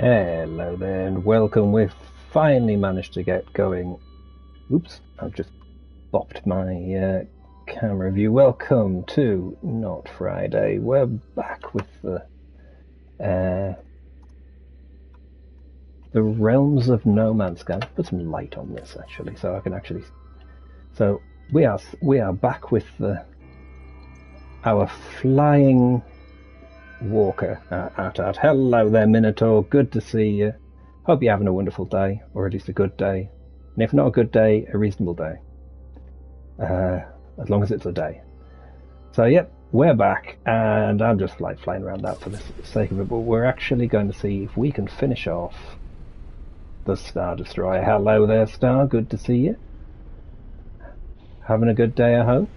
Hello there and welcome. We've finally managed to get going. Oops, I've just bopped my camera view. Welcome to Not Friday. We're back with the Realms of No Man's Sky. Put some light on this actually, so I can actually. So we are back with our flying walker at. Hello there, Minotaur. Good to see you. Hope you're having a wonderful day, or at least a good day. And if not a good day, a reasonable day. As long as it's a day. So, yep, we're back, and I'm just like flying around that for the sake of it, but we're actually going to see if we can finish off the Star Destroyer. Hello there, Star. Good to see you. Having a good day, I hope.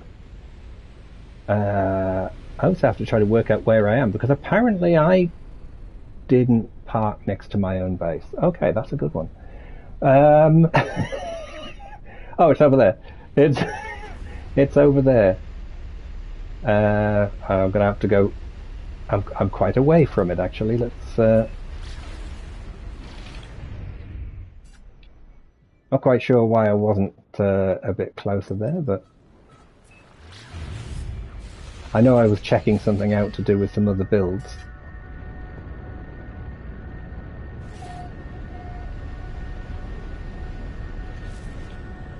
I also have to try to work out where I am, because apparently I didn't park next to my own base. Okay, that's a good one. Oh, it's over there. It's over there. I'm gonna have to go. I'm quite away from it actually. Let's. Not quite sure why I wasn't a bit closer there, but I know I was checking something out to do with some other builds.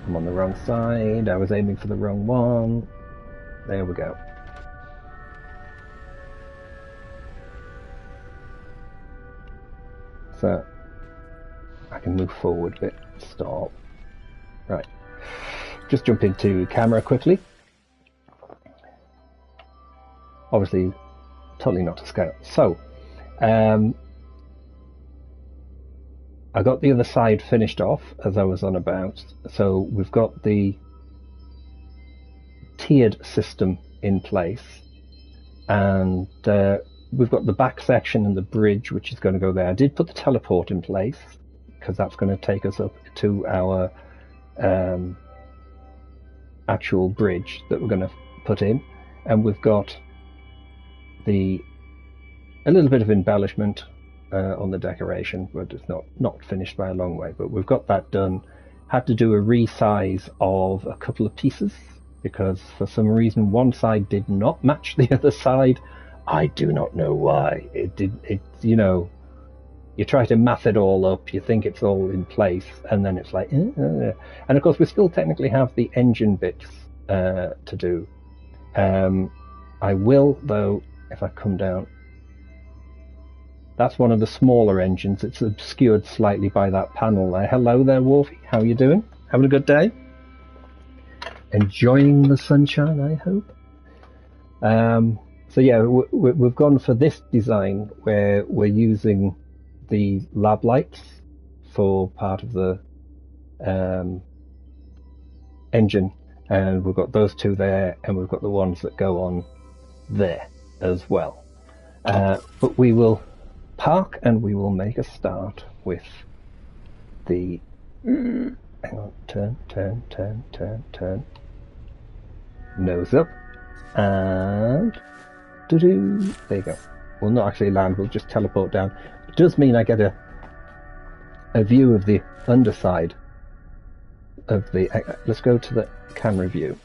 I'm on the wrong side. I was aiming for the wrong one. There we go. So I can move forward a bit. Stop. Right. Just jump into camera quickly. Obviously, totally not to scale. So, I got the other side finished off, as I was on about. So we've got the tiered system in place, and we've got the back section and the bridge, which is going to go there. I did put the teleport in place, because that's going to take us up to our actual bridge that we're going to put in. And we've got a little bit of embellishment on the decoration, but it's not finished by a long way. But we've got that done. Had to do a resize of a couple of pieces because for some reason one side did not match the other side. I do not know why. It did. It, you know, you try to math it all up, you think it's all in place, and then it's like, and of course we still technically have the engine bits to do. I will though. If I come down, that's one of the smaller engines. It's obscured slightly by that panel there. Hello there, Wolfie. How are you doing? Having a good day? Enjoying the sunshine, I hope. So yeah, we've gone for this design where we're using the lab lights for part of the engine, and we've got those two there, and we've got the ones that go on there as well. But we will park and we will make a start with the hang on, turn, nose up, and there you go. We'll not actually land, we'll just teleport down. It does mean I get a view of the underside of the. Let's go to the camera view.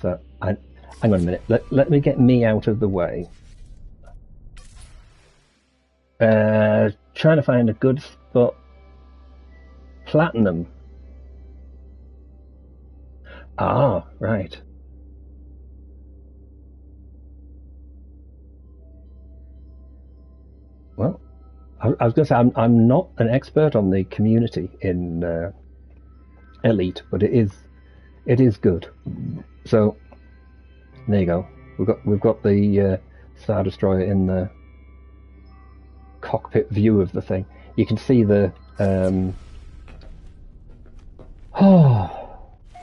So, hang on a minute. Let me get me out of the way. Trying to find a good spot. Platinum. Ah, right. Well, I was going to say I'm not an expert on the community in Elite, but it is good. So there you go. We've got the Star Destroyer in the cockpit view of the thing. You can see the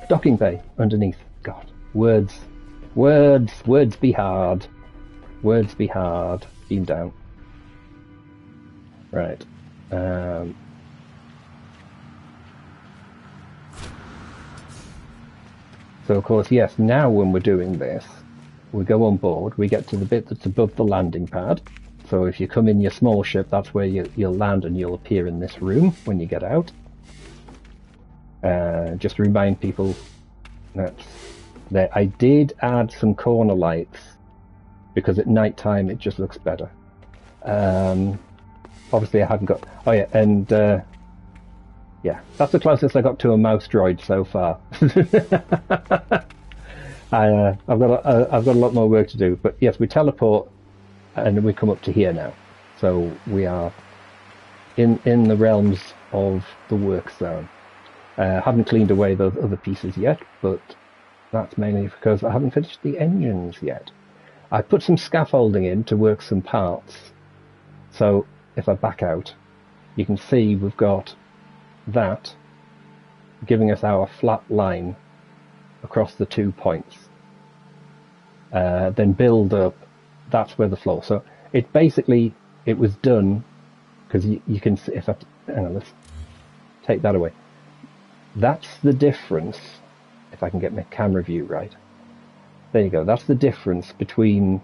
docking bay underneath. God, words be hard. Words be hard. Beam down. Right. So of course, yes, now when we're doing this, we go on board, we get to the bit that's above the landing pad. So if you come in your small ship, that's where you'll land, and you'll appear in this room when you get out. Just to remind people that I did add some corner lights because at night time it just looks better. Obviously I haven't got... Oh yeah, and yeah, that's the closest I got to a mouse droid so far. I've got a lot more work to do, but yes, we teleport and we come up to here now. So we are in the realms of the work zone. Haven't cleaned away those other pieces yet, but that's mainly because I haven't finished the engines yet. I put some scaffolding in to work some parts. So if I back out, you can see we've got that giving us our flat line across the 2 points. Then build up, that's where the floor. So it basically, it was done because you can see, if I, hang on, let's take that away. That's the difference, if I can get my camera view right. There you go, that's the difference between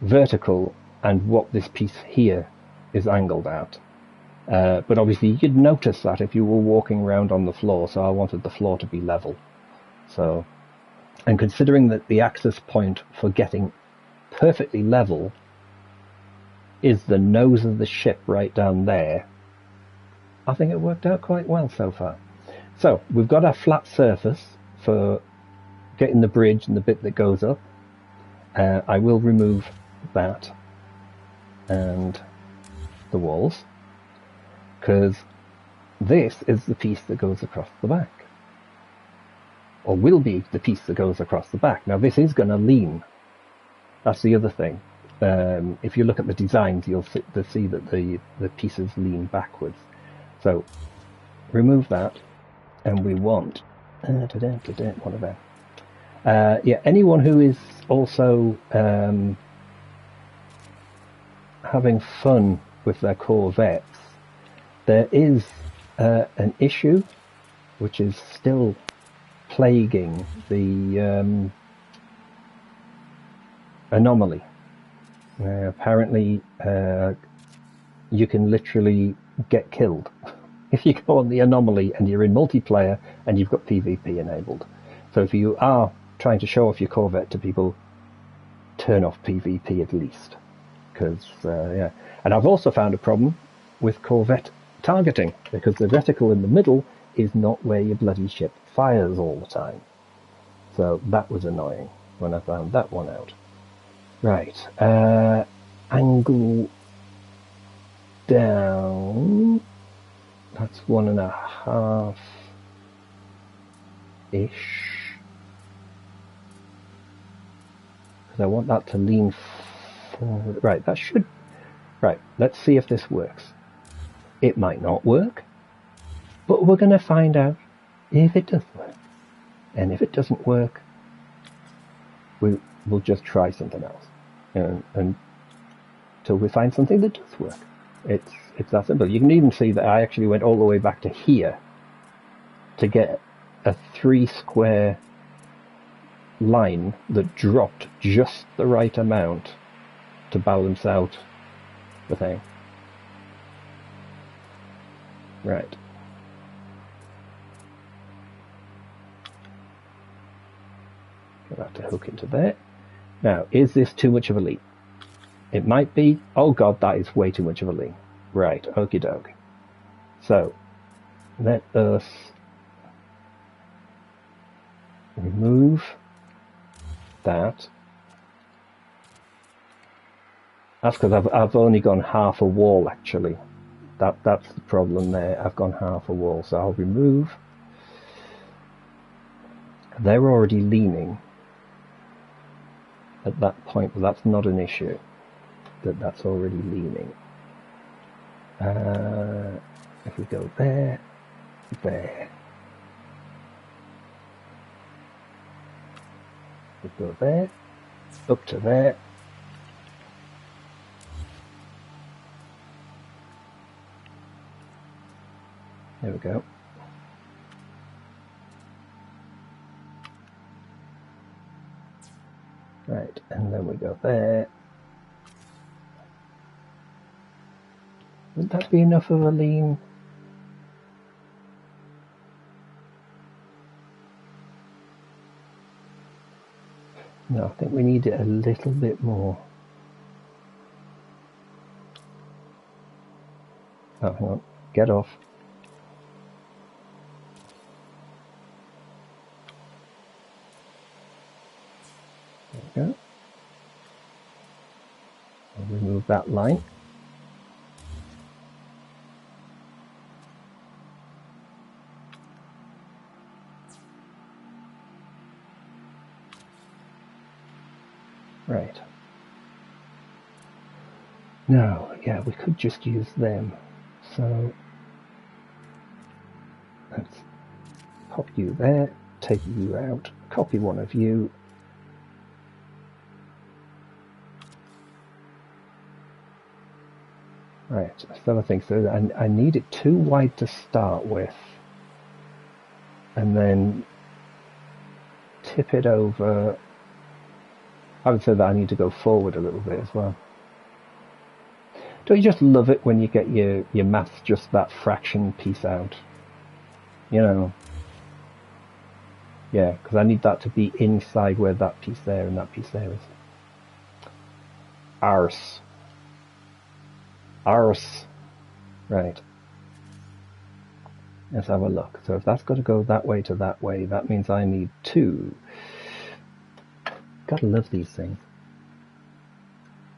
vertical and what this piece here is angled at. But obviously you could notice that if you were walking around on the floor, so I wanted the floor to be level. So, and considering that the access point for getting perfectly level is the nose of the ship right down there, I think it worked out quite well so far. So we've got our flat surface for getting the bridge and the bit that goes up. I will remove that and the walls, because this is the piece that goes across the back, or will be the piece that goes across the back. Now this is going to lean. That's the other thing. If you look at the designs, you'll see that the pieces lean backwards. So remove that, and we want what about yeah, anyone who is also having fun with their Corvettes, there is an issue which is still plaguing the anomaly. Apparently you can literally get killed if you go on the anomaly and you're in multiplayer and you've got PvP enabled. So if you are trying to show off your Corvette to people, turn off PvP at least, because yeah. And I've also found a problem with Corvette targeting, because the reticle in the middle is not where your bloody ship fires all the time. So that was annoying when I found that one out. Right, angle down, that's 1.5-ish. Because I want that to lean forward. Right, that should... Right, let's see if this works. It might not work, but we're going to find out if it does work. And if it doesn't work, we'll just try something else. And until we find something that does work. It's that simple. You can even see that I actually went all the way back to here to get a 3 square line that dropped just the right amount to balance out the thing. Right. Get that to hook into there. Now, is this too much of a leap? It might be. Oh god, that is way too much of a leap. Right, okie doke. So, let us remove that. That's because I've only gone half a wall, actually. That's the problem there. I've gone half a wall, so I'll remove. They're already leaning at that point, but that's not an issue. That's already leaning. If we go there, we go there, up to there. There we go. Right, and then we go there. Would that be enough of a lean? No, I think we need it a little bit more. Oh, hang on. Get off. There we go. I'll remove that line. Right. Now, yeah, we could just use them. So let's pop you there, take you out, copy one of you. Right, so I think so. I need it too wide to start with, and then tip it over. I would say that I need to go forward a little bit as well. Don't you just love it when you get your maths just that fraction piece out? You know? Yeah, because I need that to be inside where that piece there and that piece there is. Arse. Arse. Right. Let's have a look. So if that's got to go that way to that way, that means I need two. Gotta love these things.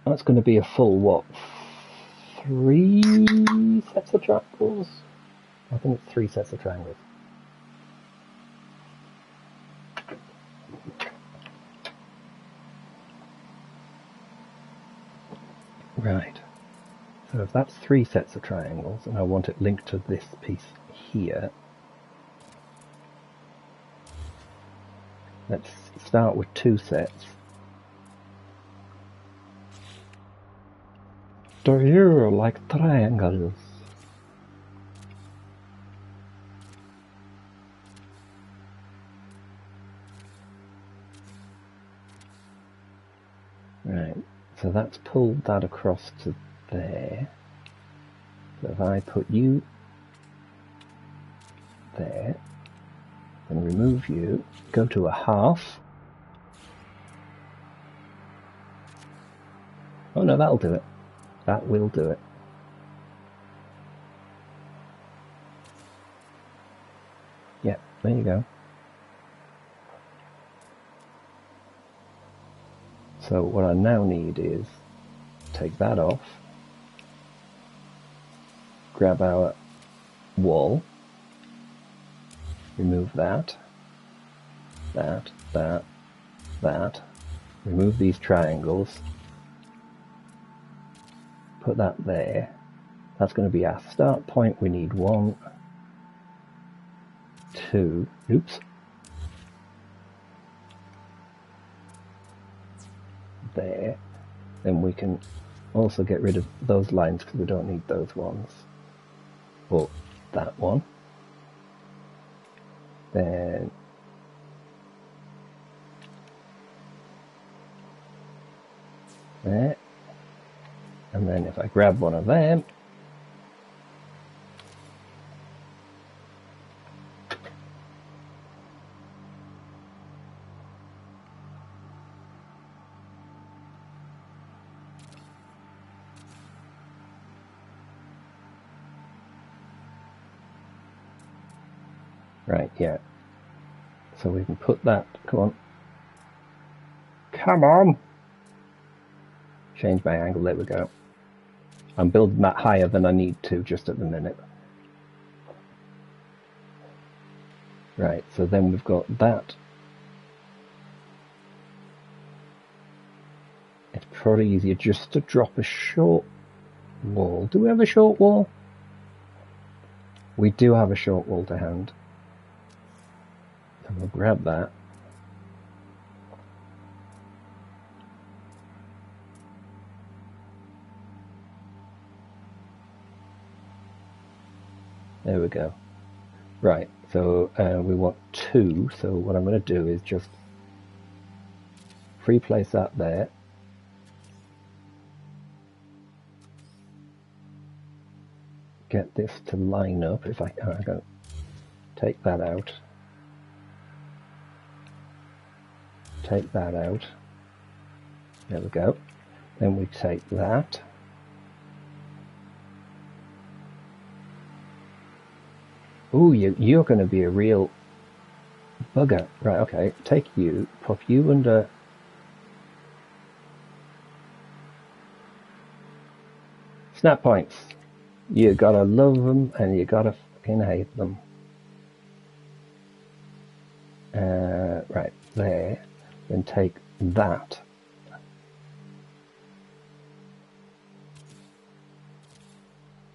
That's going to be a full, what, 3 sets of triangles? I think it's 3 sets of triangles. Right. So if that's 3 sets of triangles, and I want it linked to this piece here, let's start with 2 sets. Do you like triangles? Right, so that's pulled that across to there. So if I put you there, and remove you, go to a half. Oh no, that'll do it. That will do it. Yeah, there you go. So what I now need is take that off, grab our wall, remove that, that, remove these triangles, put that there. That's going to be our start point. We need 1, 2, oops, there. Then we can also get rid of those lines because we don't need those ones. Or that one. Then there. And then if I grab one of them, right, yeah. So we can put that, come on. Come on! Change my angle, there we go. I'm building that higher than I need to just at the minute. Right, so then we've got that. It's probably easier just to drop a short wall. Do we have a short wall? We do have a short wall to hand. So we'll grab that. There we go. Right, so we want 2, so what I'm going to do is just free place that there. Get this to line up. If I'm going to take that out. Take that out. There we go. Then we take that. Ooh, you're going to be a real bugger. Right, okay. Take you, pop you under... Snap points. You gotta love them and you gotta fucking hate them. Right, there. Then take that.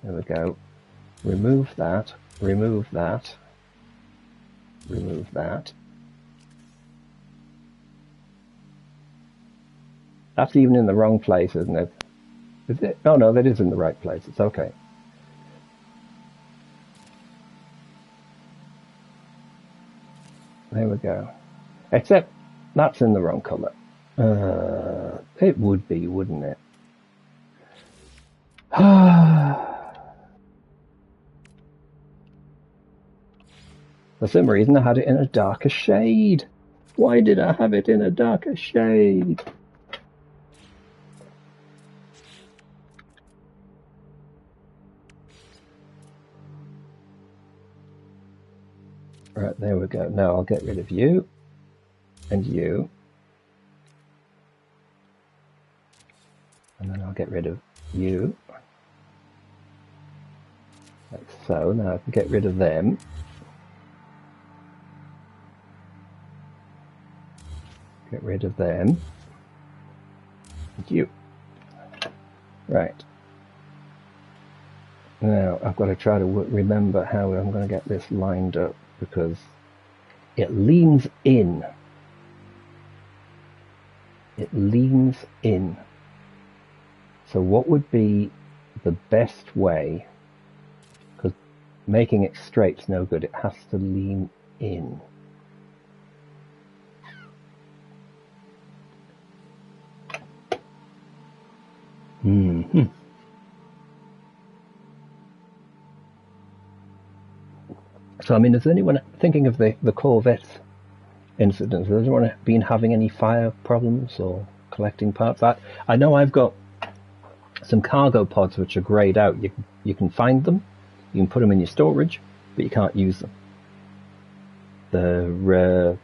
There we go. Remove that. Remove that. Remove that. That's even in the wrong place, isn't it? Is it? Oh no, that is in the right place. It's okay. There we go. Except that's in the wrong colour. It would be, wouldn't it? For some reason I had it in a darker shade. Why did I have it in a darker shade? Right, there we go. Now I'll get rid of you and you. And then I'll get rid of you. Like so. Now I can get rid of them. Get rid of them. And you. Right. Now I've got to try to remember how I'm going to get this lined up, because it leans in. It leans in. So what would be the best way? Because making it straight's no good. It has to lean in. Mm-hmm. So, I mean, is anyone thinking of the Corvette incident? Has anyone been having any fire problems or collecting parts? I know I've got some cargo pods which are greyed out. You can find them, you can put them in your storage, but you can't use them. They're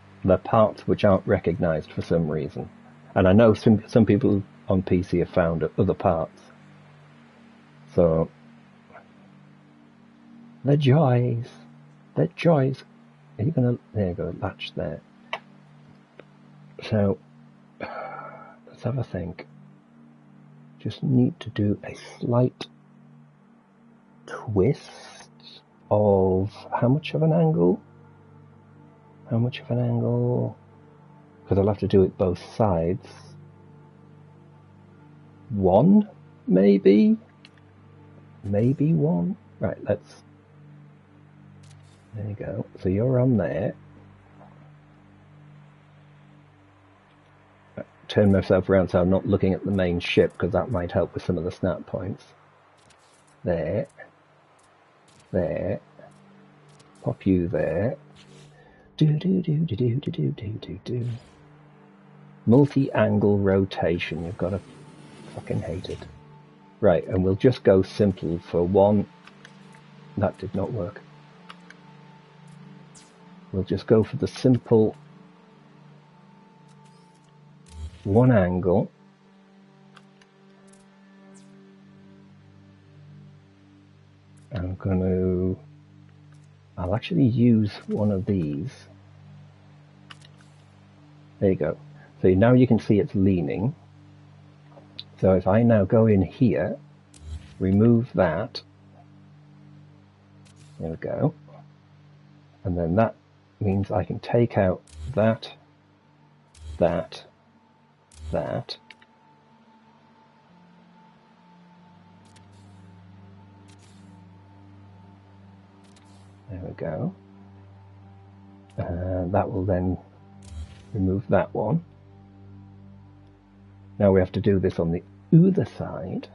parts which aren't recognised for some reason. And I know some people on PC have found other parts. So, the joys. The joys. Are you gonna? There you go. Latch there. So let's have a think. Just need to do a slight twist of how much of an angle? How much of an angle? Because I'll have to do it both sides. One, maybe. Maybe one. Right. Let's. There you go. So you're on there. Turn myself around so I'm not looking at the main ship, because that might help with some of the snap points. There. There. Pop you there. Do. Multi-angle rotation. You've got to fucking hate it. Right, and we'll just go simple for one. That did not work. We'll just go for the simple one angle. I'll actually use one of these. There you go. So now you can see it's leaning. So if I now go in here, remove that. There we go. And then that means I can take out that. There we go. And that will then remove that one. Now we have to do this on the other side.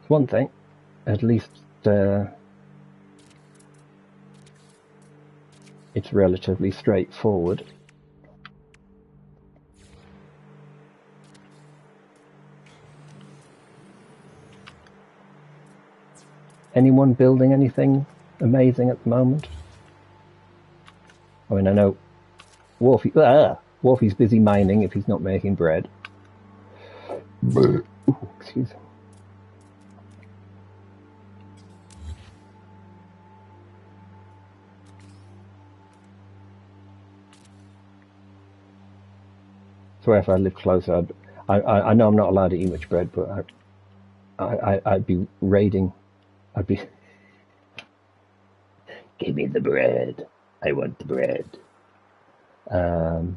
It's one thing, at least it's relatively straightforward. Anyone building anything amazing at the moment? I mean, I know Wolfie's busy mining if he's not making bread. Ooh, excuse me. So if I live closer, I know I'm not allowed to eat much bread, but I'd be raiding. I'd be, give me the bread. I want the bread. Right,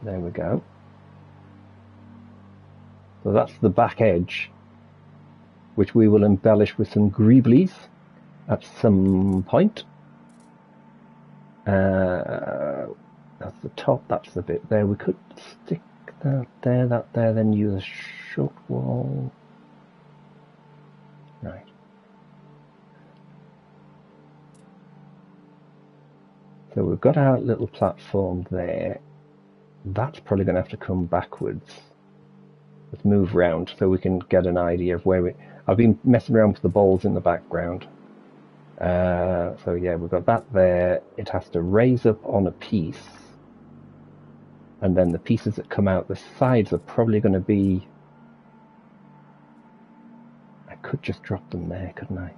there we go. So that's the back edge, which we will embellish with some greeblies at some point. That's the top, that's the bit there. We could stick that there, then use a short wall. Right. So we've got our little platform there. That's probably going to have to come backwards. Let's move round so we can get an idea of where we... I've been messing around with the balls in the background. So yeah, we've got that there. It has to raise up on a piece. And then the pieces that come out the sides are probably going to be... I could just drop them there, couldn't I?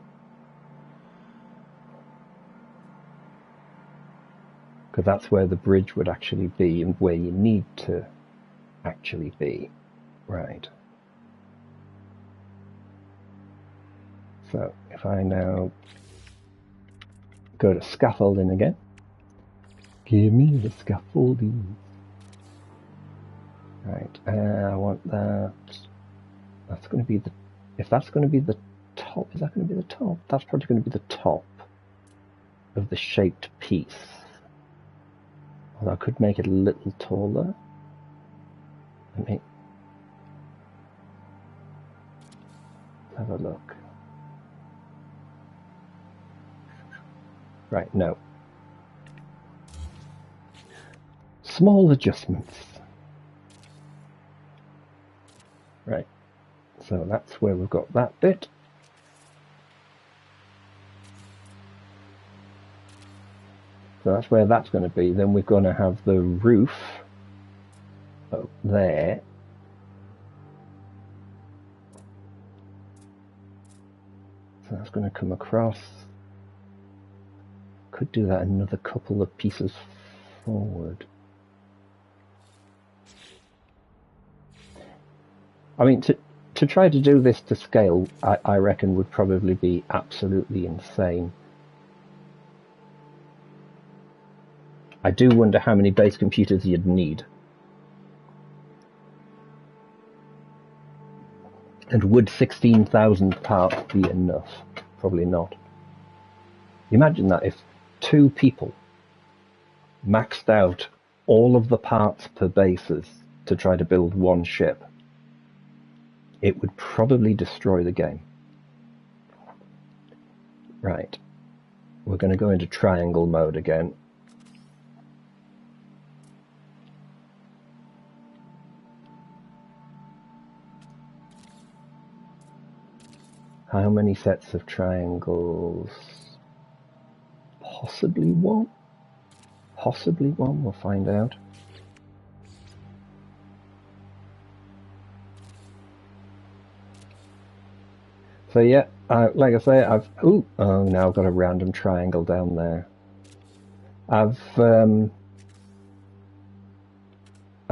Because that's where the bridge would actually be and where you need to actually be. Right. So if I now go to scaffolding again. Give me the scaffolding. Right, I want that. That's going to be the... If that's going to be the top, is that going to be the top? That's probably going to be the top of the shaped piece. Although I could make it a little taller. Let me have a look. Right, no. Small adjustments. Right, so that's where we've got that bit. So that's where that's going to be. Then we're going to have the roof up there. So that's going to come across. Could do that another couple of pieces forward. I mean, to try to do this to scale, I reckon would probably be absolutely insane. I do wonder how many base computers you'd need. And would 16,000 parts be enough? Probably not. Imagine that if 2 people maxed out all of the parts per bases to try to build one ship. It would probably destroy the game. Right. We're going to go into triangle mode again. How many sets of triangles? Possibly one. Possibly one, we'll find out. So yeah, like I say, now I've got a random triangle down there. I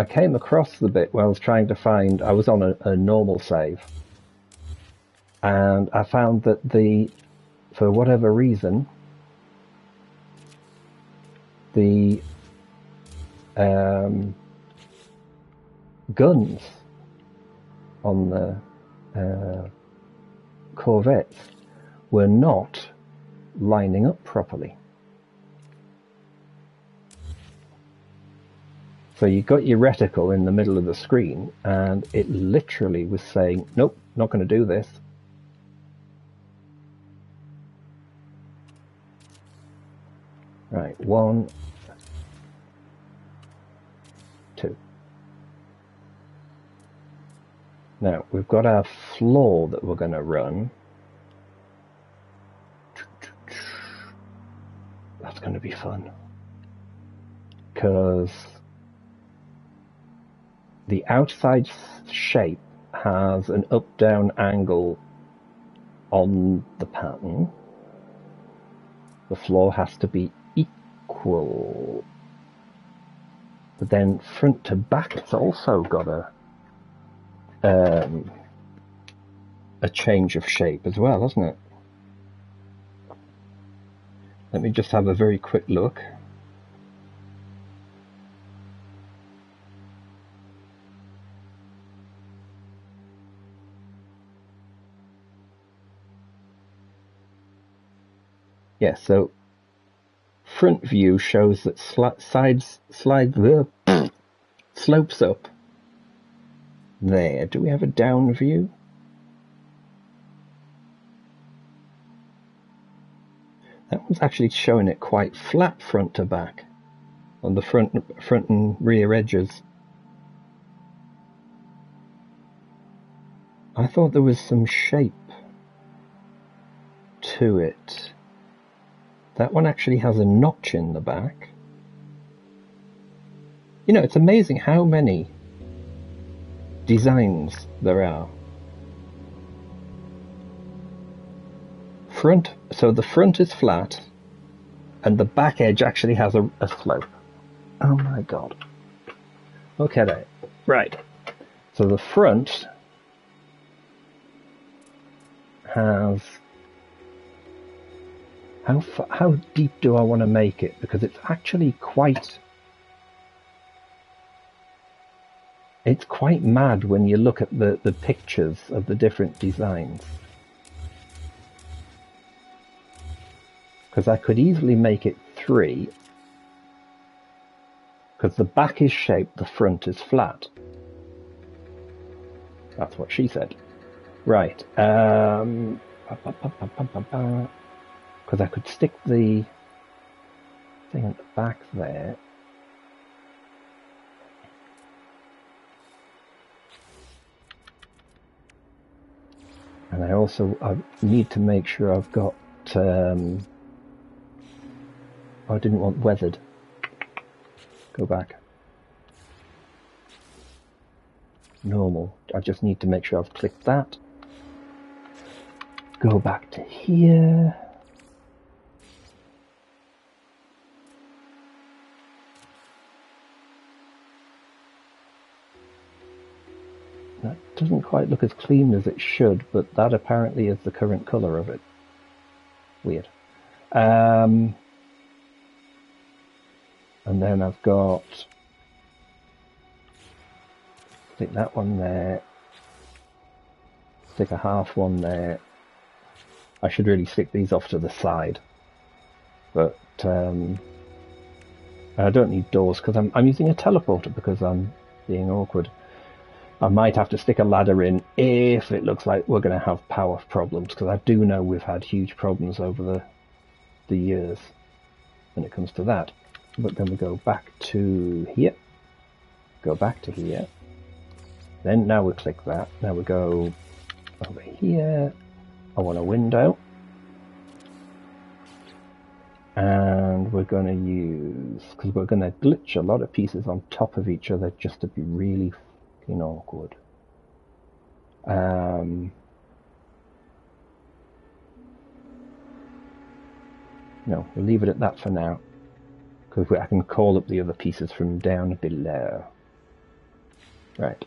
came across the bit where I was trying to find, I was on a normal save, and I found that for whatever reason, the guns on the Corvettes were not lining up properly. So you got your reticle in the middle of the screen, and it literally was saying, nope, not going to do this. Right, 1, 2. Now, we've got our floor that we're going to run. That's going to be fun. Because the outside shape has an up-down angle on the pattern. The floor has to be equal. But then front to back, it's also got a change of shape as well, hasn't it? Let me just have a very quick look. Yeah, so front view shows that slopes up there. Do we have a down view? That one's actually showing it quite flat front to back on the front and rear edges. I thought there was some shape to it. That one actually has a notch in the back. You know, it's amazing how many designs there are. So the front is flat, and the back edge actually has a slope. Oh my god. Okay then. Right. So the front has... How deep do I want to make it? Because it's actually quite... It's quite mad when you look at the pictures of the different designs. Because I could easily make it 3. Because the back is shaped, the front is flat. That's what she said. Right. Because I could stick the thing at the back there. And I need to make sure I've got... I didn't want weathered. Go back. Normal. I just need to make sure I've clicked that. Go back to here. That doesn't quite look as clean as it should, but that apparently is the current colour of it. Weird. And then I've got, stick that one there, stick a half one there. I should really stick these off to the side, but I don't need doors because I'm using a teleporter because I'm being awkward. I might have to stick a ladder in if it looks like we're going to have power problems, because I do know we've had huge problems over the years when it comes to that. But then we go back to here, go back to here, then now we click that, now we go over here. I want a window, and we're going to use, because we're going to glitch a lot of pieces on top of each other just to be really fucking awkward. No, we'll leave it at that for now, because I can call up the other pieces from down below. Right.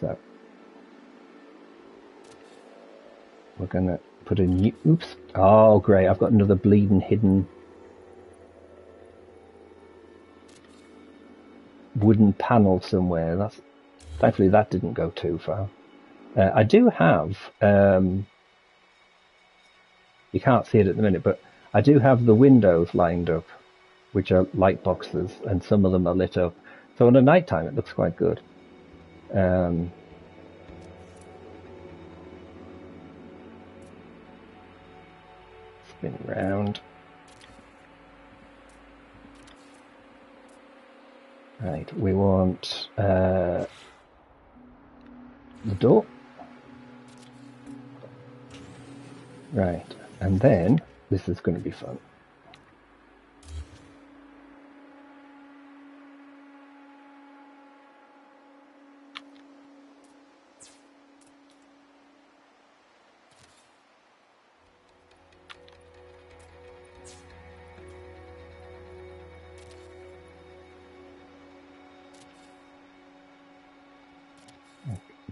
So we're gonna put a new, oops, oh great, I've got another bleeding hidden. wooden panel somewhere. Thankfully that didn't go too far. I do have, you can't see it at the minute, but I do have the windows lined up, which are light boxes, and some of them are lit up. So in the night time it looks quite good. Spin round. Right, we want the door. Right, and then this is going to be fun.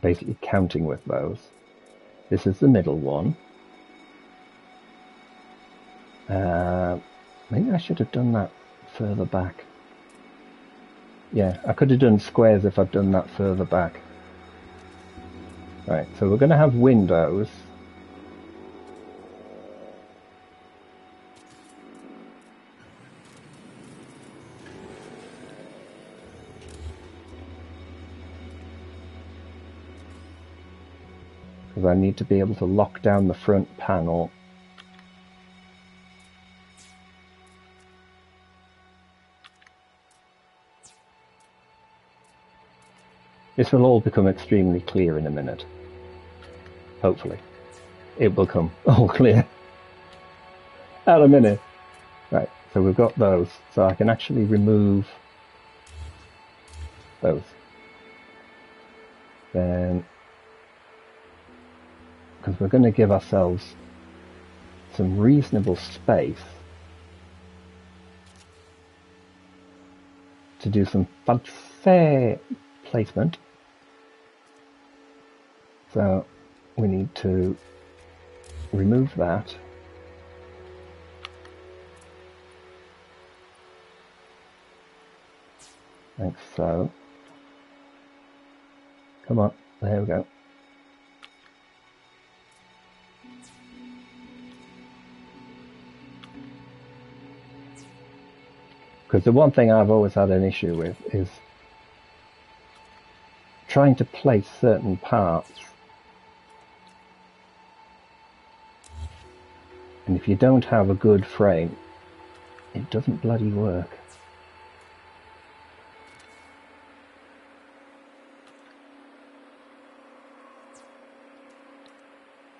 Basically counting with those. This is the middle one. Maybe I should have done that further back. Yeah, I could have done squares if I'd done that further back. Right, so we're going to have windows. Because I need to be able to lock down the front panel. This will all become extremely clear in a minute. Hopefully. It will come all clear. Out a minute. Right, so we've got those. So I can actually remove those. Then, because we're going to give ourselves some reasonable space to do some fancy placement. So we need to remove that. Like so. Come on, there we go. Because the one thing I've always had an issue with is trying to place certain parts. And if you don't have a good frame, it doesn't bloody work.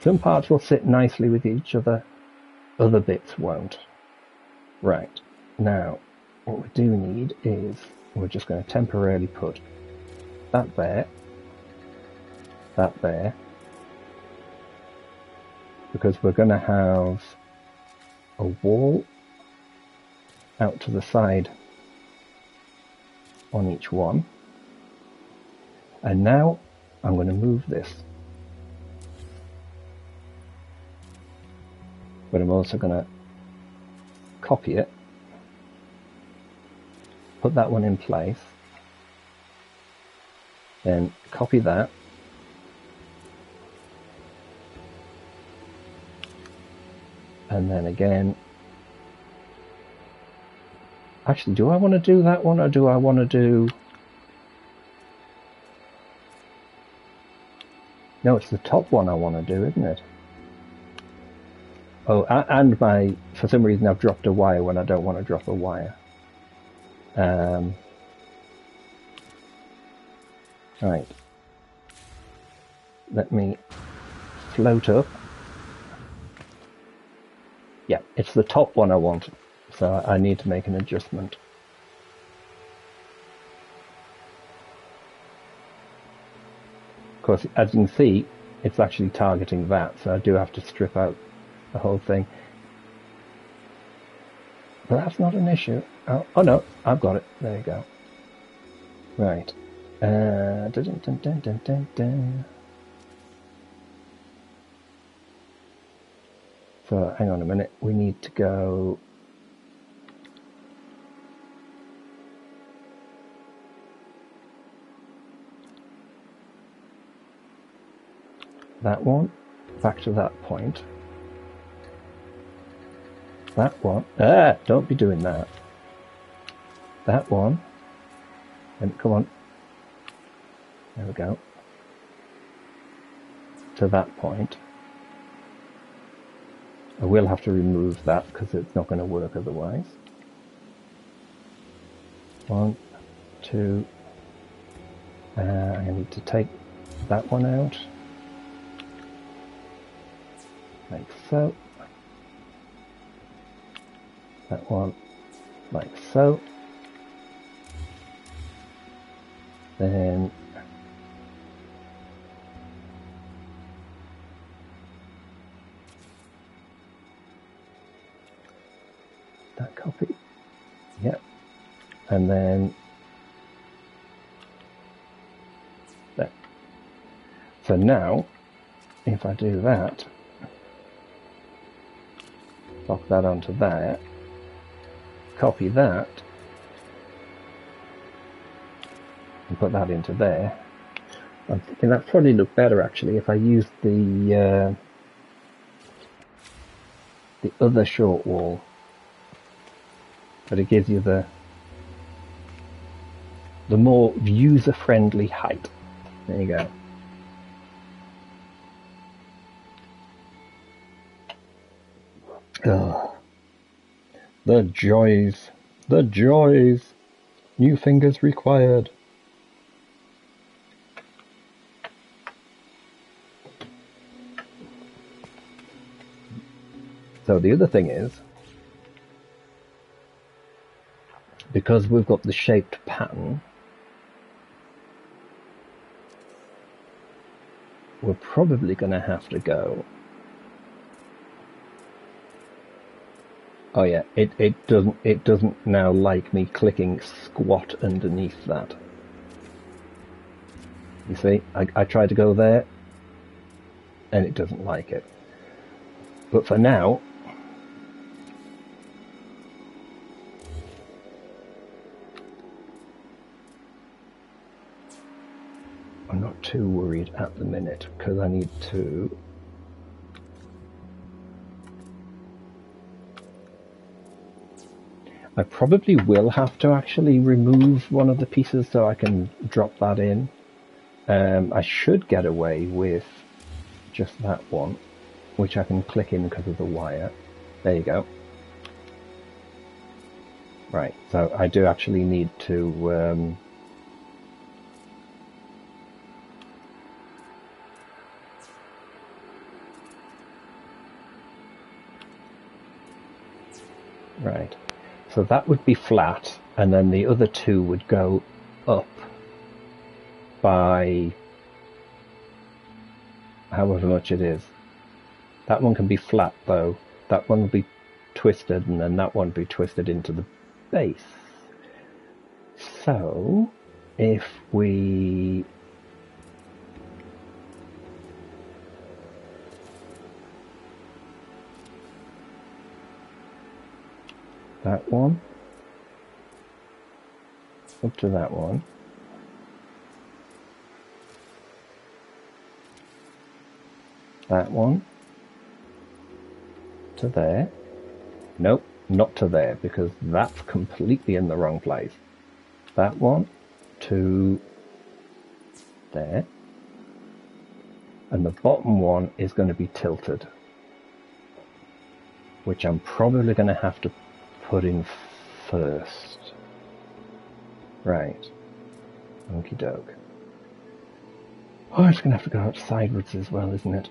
Some parts will sit nicely with each other, other bits won't. Right, now what we do need is, we're just going to temporarily put that there, because we're going to have a wall out to the side on each one. And now I'm going to move this. But I'm also going to copy it, put that one in place, then copy that, and then again, actually, do I want to do that one, or do I want to do, no, it's the top one I want to do, isn't it? Oh, and for some reason I've dropped a wire when I don't want to drop a wire. Right. Let me float up. Yeah, it's the top one I want, so I need to make an adjustment. Of course, as you can see, it's actually targeting that, so I do have to strip out the whole thing. But that's not an issue. Oh no, I've got it. There you go. Right. Dun, dun, dun, dun, dun, dun. So hang on a minute. We need to go. that one, back to that point. That one, don't be doing that. That one, and come on, there we go, to that point. I will have to remove that because it's not going to work otherwise. 1, 2, I need to take that one out, like so. That one, like so. Then that copy, yep, and then there. So now, if I do that, lock that onto there, copy that, and put that into there. I'm thinking that probably look better actually if I use the other short wall, but it gives you the more user-friendly height. There you go. Oh, the joys, the joys. New fingers required. So the other thing is, because we've got the shaped pattern, we're probably going to have to go. Oh yeah, it doesn't now like me clicking squat underneath that. You see, I tried to go there, and it doesn't like it. But for now, I'm not too worried at the minute because I need to I probably will have to actually remove one of the pieces so I can drop that in. I should get away with just that one, which I can click in because of the wire. There you go. Right, so I do actually need to right. So that would be flat, and then the other two would go up by however much it is. That one can be flat though. That one will be twisted, and then that one will be twisted into the base. So if we that one up to that one, that one to there. Nope, not to there, because that's completely in the wrong place. That one to there, and the bottom one is going to be tilted, which I'm probably going to have to put in first. Right. Okie doke. Oh, it's going to have to go out sideways as well, isn't it?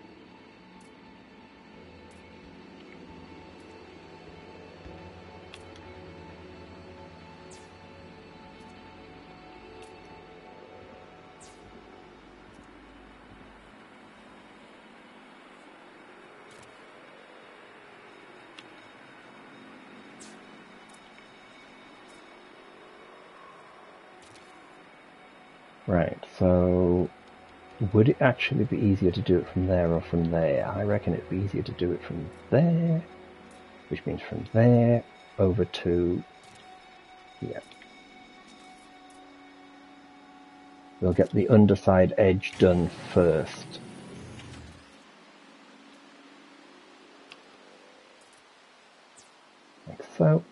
Right, so would it actually be easier to do it from there or from there? I reckon it'd be easier to do it from there, which means from there over to here. We'll get the underside edge done first. so.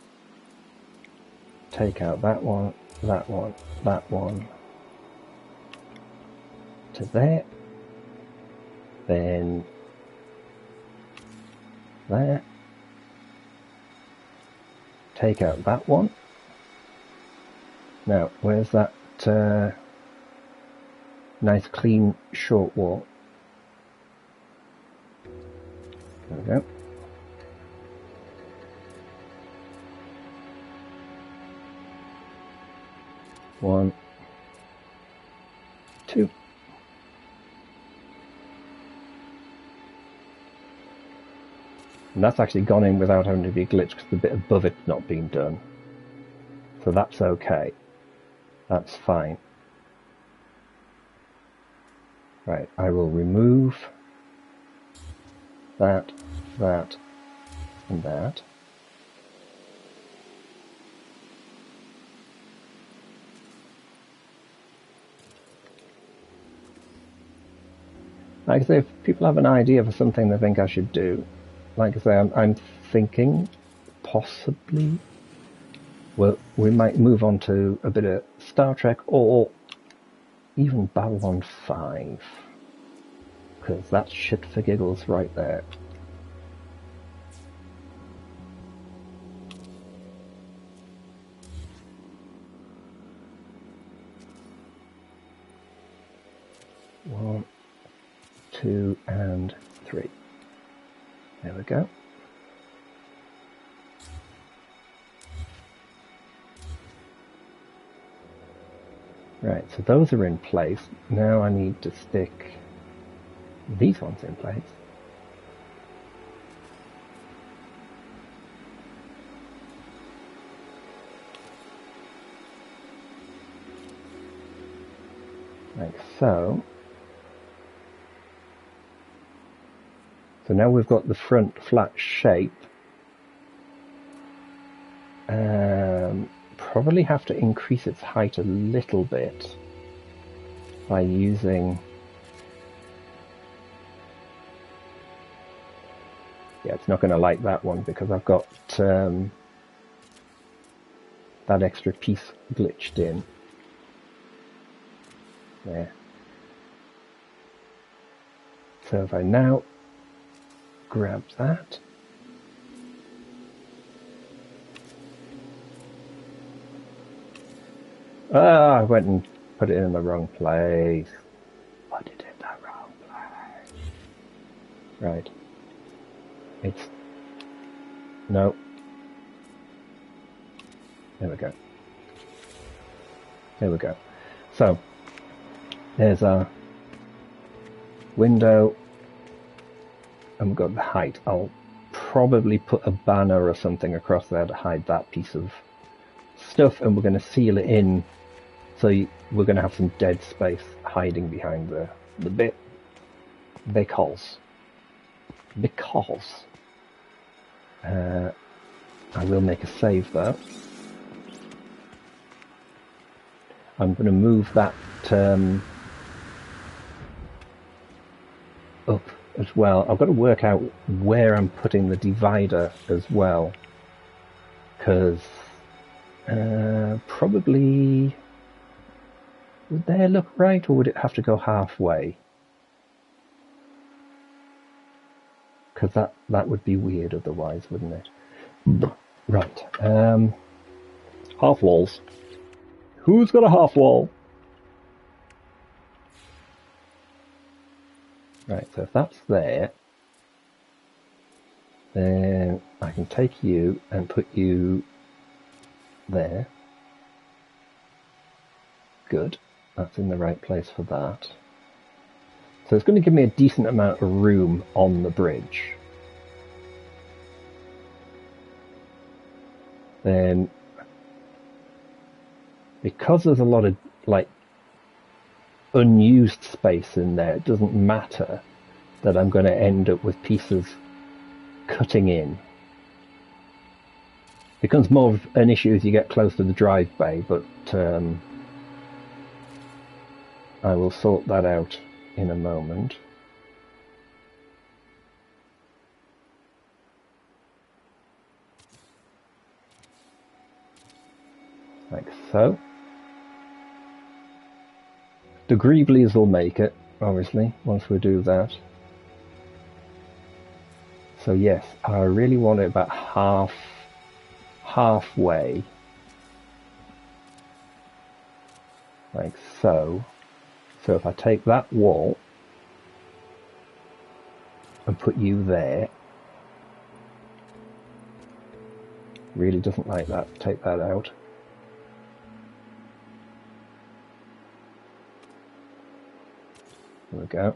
Take out that one, that one, that one to there, then there, take out that one. Now, where's that nice clean short wall? There we go. One, two. And that's actually gone in without having to be glitched because the bit above it's not been done. So that's okay. That's fine. Right, I will remove that, that, and that. Like I say, if people have an idea for something they think I should do, like I say, I'm thinking possibly we might move on to a bit of Star Trek or even Babylon 5, because that's shit for giggles right there. One, 2, and 3. There we go. Right, so those are in place. Now I need to stick these ones in place. Like so. So now we've got the front flat shape. Probably have to increase its height a little bit by using... Yeah, it's not going to like that one because I've got that extra piece glitched in. There. So if I now grab that, I went and put it in the wrong place. Put it in the wrong place. Right. It's... No. There we go. There we go. So, there's our window, and we've got the height. I'll probably put a banner or something across there to hide that piece of stuff, and we're going to seal it in, so we're going to have some dead space hiding behind the bit, because I will make a save though. I'm going to move that up as well. I've got to work out where I'm putting the divider as well, because probably, would there look right, or would it have to go halfway? Because that would be weird otherwise, wouldn't it? Right. Half walls. Who's got a half wall? Right, so if that's there, then I can take you and put you there. Good. That's in the right place for that. So it's going to give me a decent amount of room on the bridge. Then, because there's a lot of like unused space in there, it doesn't matter that I'm going to end up with pieces cutting in. It becomes more of an issue as you get close to the drive bay, but I will sort that out in a moment. like so. The Greeblies will make it, obviously, once we do that. So yes, I really want it about halfway, like so. So if I take that wall and put you there, really doesn't like that, take that out. There we go.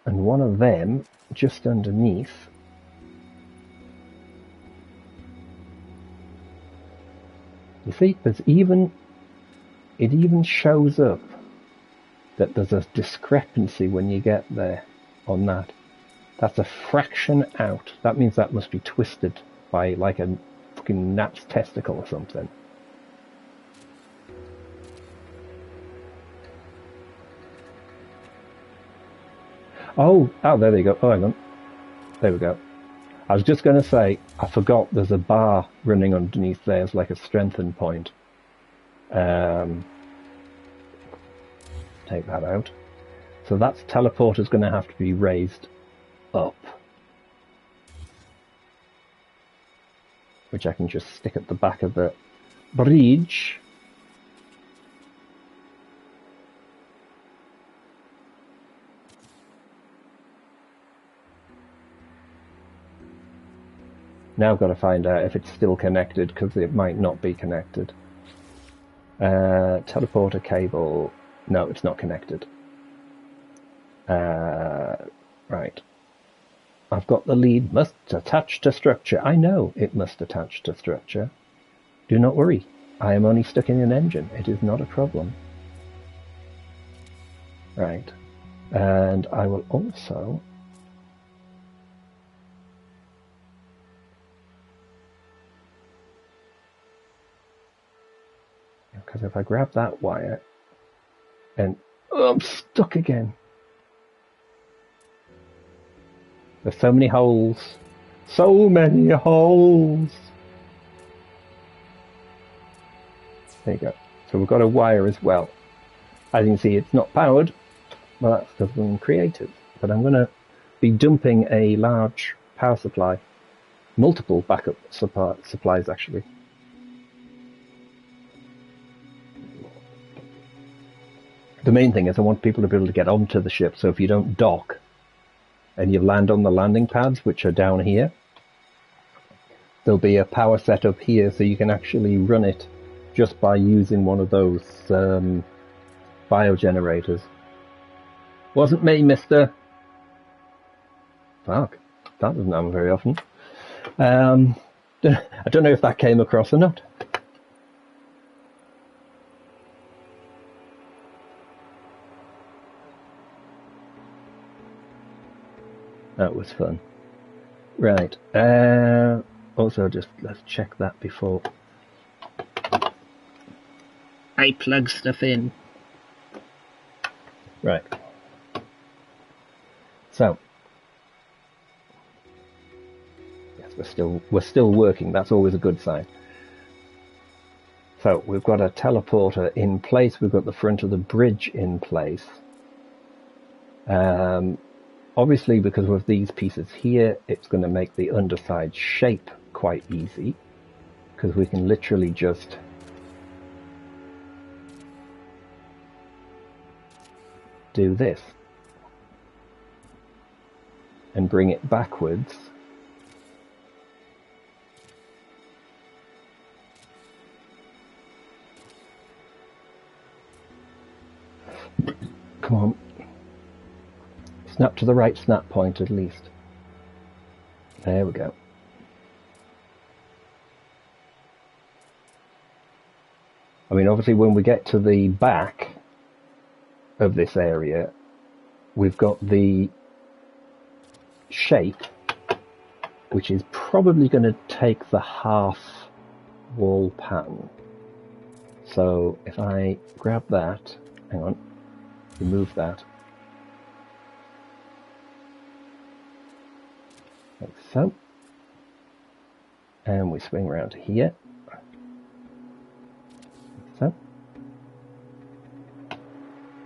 And one of them just underneath. You see, it even shows up that there's a discrepancy when you get there on that. That's a fraction out. That means that must be twisted by like a fucking gnat's testicle or something. Oh, there we go. Oh, hang on. There we go. I was just going to say, I forgot there's a bar running underneath there as like a strengthen point. Take that out. So that teleporter's going to have to be raised up. Which I can just stick at the back of the bridge. Now I've got to find out if it's still connected, because it might not be connected. Teleporter cable. No, it's not connected. Right. I've got the lead. Must attach to structure. I know it must attach to structure. Do not worry. I am only stuck in an engine. It is not a problem. Right. And I will also... Because if I grab that wire and... Oh, I'm stuck again. There's so many holes. So many holes. There you go. So we've got a wire as well. As you can see, it's not powered. Well, that's because I'm creative. But I'm going to be dumping a large power supply. Multiple backup supplies, actually. The main thing is I want people to be able to get onto the ship, so if you don't dock and you land on the landing pads, which are down here, there'll be a power setup here so you can actually run it just by using one of those biogenerators. Wasn't me, mister. Fuck, that doesn't happen very often. I don't know if that came across or not. That was fun. Right. Also, just let's check that before I plug stuff in. Right. So, yes, we're still working. That's always a good sign. So we've got a teleporter in place. We've got the front of the bridge in place. Obviously, because of these pieces here, it's going to make the underside shape quite easy, because we can literally just do this and bring it backwards. Come on. Snap to the right snap point at least. There we go. I mean, obviously when we get to the back of this area, we've got the shape, which is probably going to take the half wall pattern. So if I grab that, hang on, remove that. Like so. And we swing around to here. So.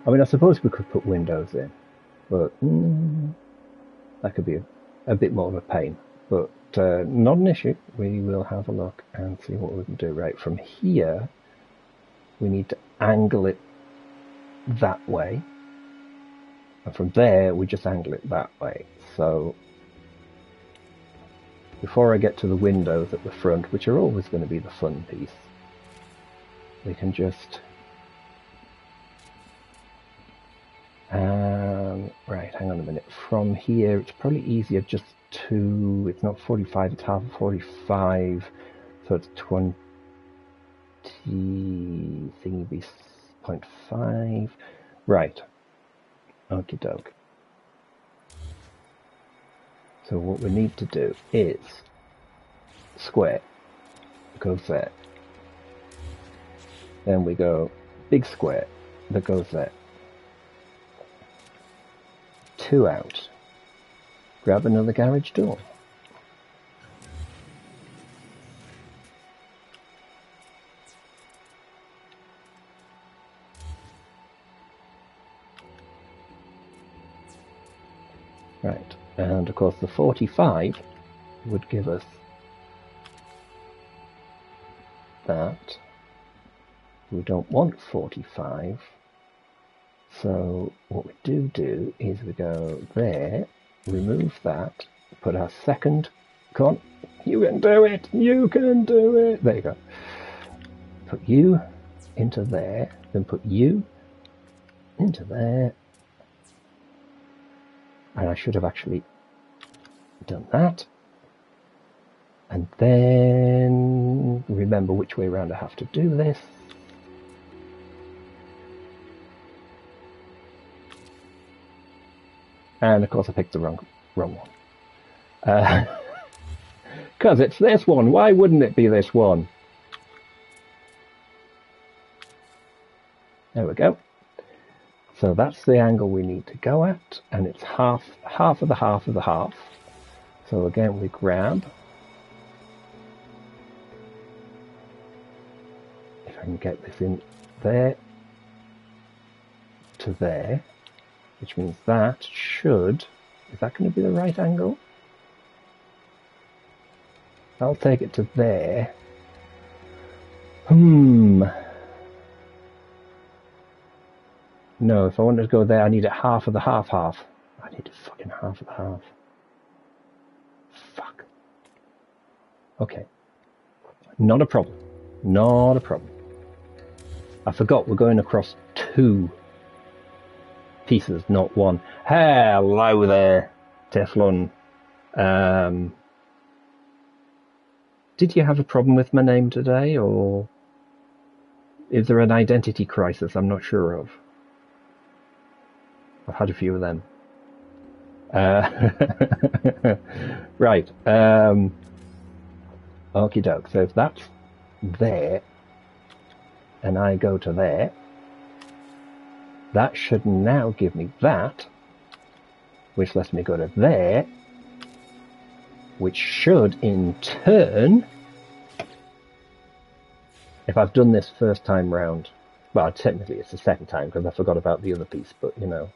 I mean, I suppose we could put windows in, but that could be a bit more of a pain. But not an issue. We will have a look and see what we can do. Right, from here, we need to angle it that way. And from there, we just angle it that way. So before I get to the windows at the front, which are always going to be the fun piece, we can just... right, hang on a minute. From here, it's probably easier just to... It's not 45, it's half of 45. So it's 20 thingy be 0.5. Right. Okie doke. So what we need to do is square goes there. Then we go big square that goes there. 2 out. Grab another garage door. Right, and of course the 45 would give us that. We don't want 45. So what we do is we go there, remove that, put our second, come on, you can do it, you can do it, there you go. Put you into there, then put you into there, and I should have actually done that. And then remember which way around I have to do this. And of course I picked the wrong one. Because it's this one. Why wouldn't it be this one? There we go. So that's the angle we need to go at. And it's half of the half of the half. So again we grab. If I can get this in there to there. Which means that should... Is that going to be the right angle? I'll take it to there. No, if I wanted to go there, I need it half of the half. I need it fucking half of the half. Fuck. Okay. Not a problem. Not a problem. I forgot we're going across 2 pieces, not 1. Hello there, Teflon. Did you have a problem with my name today, or is there an identity crisis I'm not sure of? I've had a few of them. Right. Okie doke. So if that's there, and I go to there, that should now give me that, which lets me go to there, which should in turn, if I've done this first time round, well, technically it's the second time because I forgot about the other piece, but you know,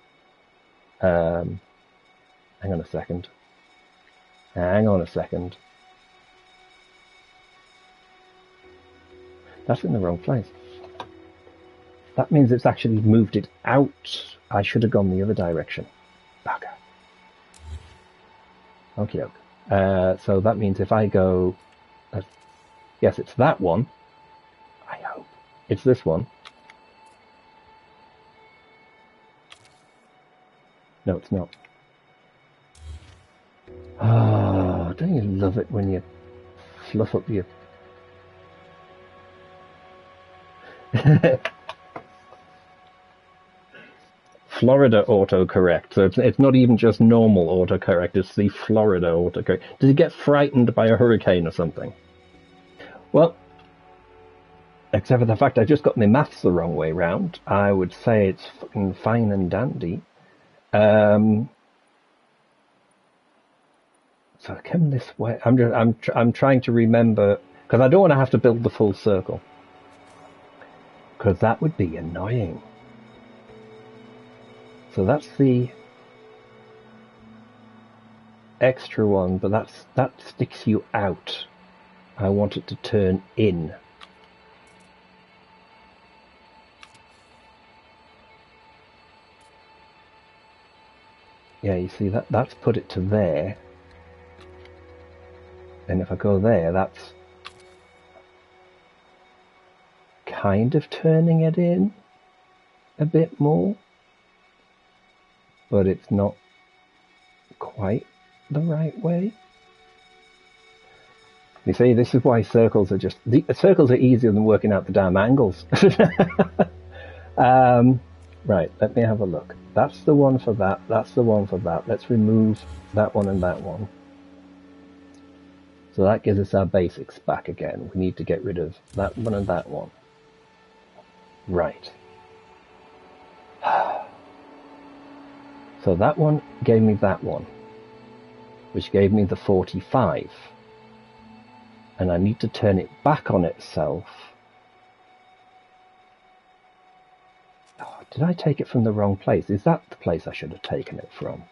hang on a second. That's in the wrong place. That means it's actually moved it out. I should have gone the other direction. Bugger. Okie doke. So that means if I go... yes, it's that one. I hope. It's this one. No, it's not. Oh, don't you love it when you fluff up your... Florida autocorrect, so it's not even just normal autocorrect, it's the Florida autocorrect. Did you get frightened by a hurricane or something? Well, except for the fact I just got my maths the wrong way round, I would say it's fucking fine and dandy. So I come this way. I'm trying to remember, because I don't want to have to build the full circle, because that would be annoying. So that's the extra one, but that sticks you out. I want it to turn in. Yeah, you see that's put it to there. And if I go there, that's kind of turning it in a bit more, but it's not quite the right way. You see, this is why circles are circles are easier than working out the damn angles. Right, let me have a look. That's the one for that, that's the one for that. Let's remove that one and that one. So that gives us our basics back again. We need to get rid of that one and that one. Right. So that one gave me that one, which gave me the 45. And I need to turn it back on itself. Oh, did I take it from the wrong place? Is that the place I should have taken it from?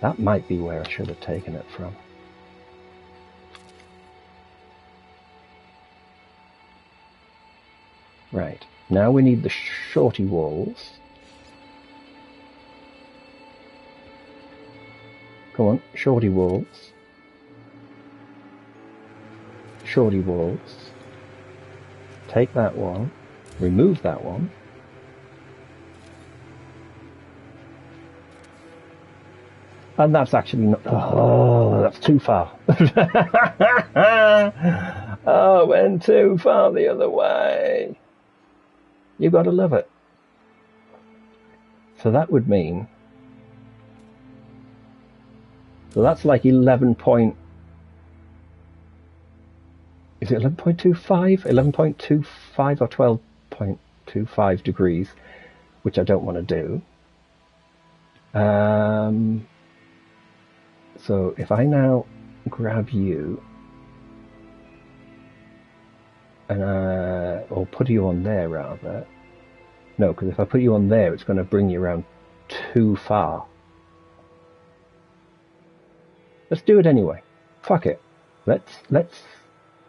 That might be where I should have taken it from. Right, now we need the shorty walls. Come on, shorty walls. Shorty walls. Take that one, remove that one. And that's actually not, oh, that's too far. Oh, went too far the other way. You gotta love it. So that would mean, so that's like 11 point, is it 11.25? 11.25 or 12.25 degrees, which I don't want to do. So if I now grab you, and or put you on there rather. No, because if I put you on there, it's going to bring you around too far. Let's do it anyway. Fuck it. Let's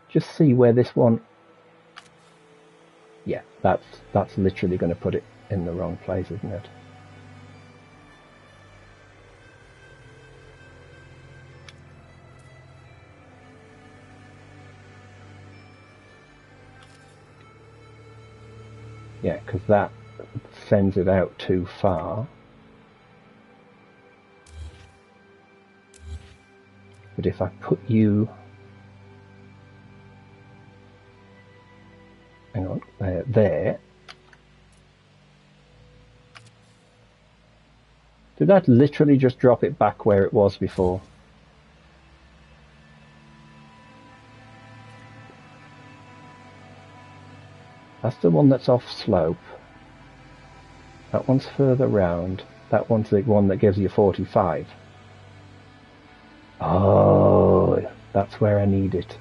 just see where this one. Yeah, that's literally going to put it in the wrong place, isn't it? Yeah, because that sends it out too far. But if I put you, hang on, there. Did that literally just drop it back where it was before? That's the one that's off slope. That one's further round. That one's the one that gives you 45. Oh, that's where I need it.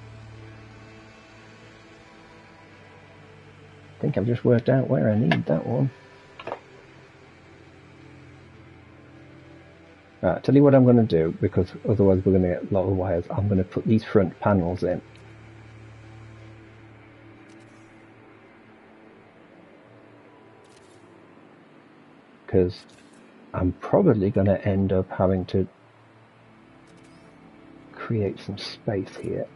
I think I've just worked out where I need that one. Right, I'll tell you what I'm going to do, because otherwise we're going to get a lot of wires. I'm going to put these front panels in. Because I'm probably going to end up having to create some space here.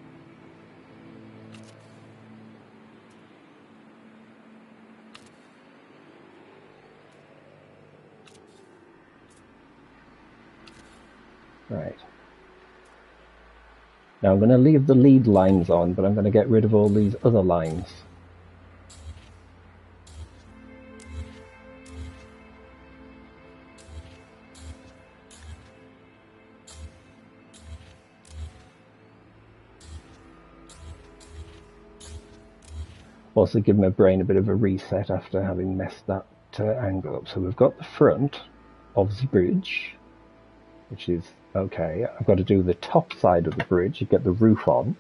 Right. Now I'm going to leave the lead lines on, but I'm going to get rid of all these other lines. Also give my brain a bit of a reset after having messed that angle up. So we've got the front of the bridge. which is okay. I've got to do the top side of the bridge to get the roof on.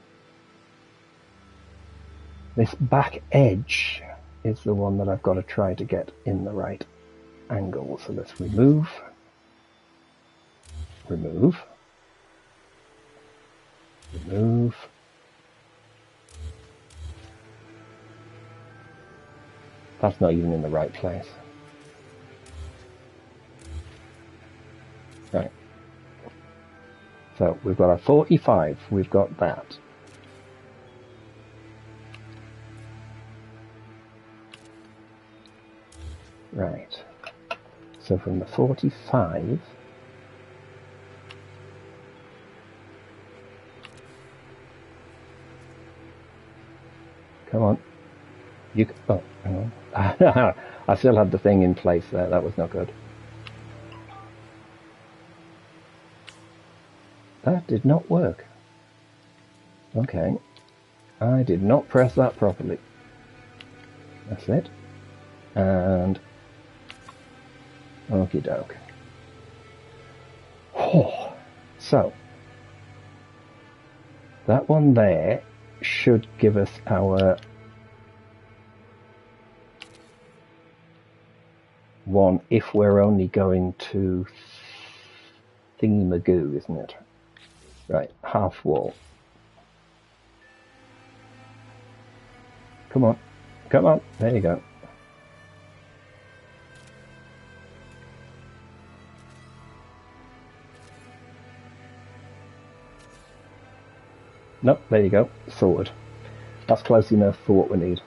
This back edge is the one that I've got to try to get in the right angle. So let's remove. That's not even in the right place. Right. So we've got a 45. We've got that. Right. So from the 45, come on. You. Oh, hang on. I still had the thing in place there. That was not good. That did not work. Okay. I did not press that properly. That's it. And okie doke. Oh, so that one there should give us our one if we're only going to thingamagoo, isn't it? Right, half wall. Come on, come on, there you go. Nope, there you go, sorted. That's close enough for what we need.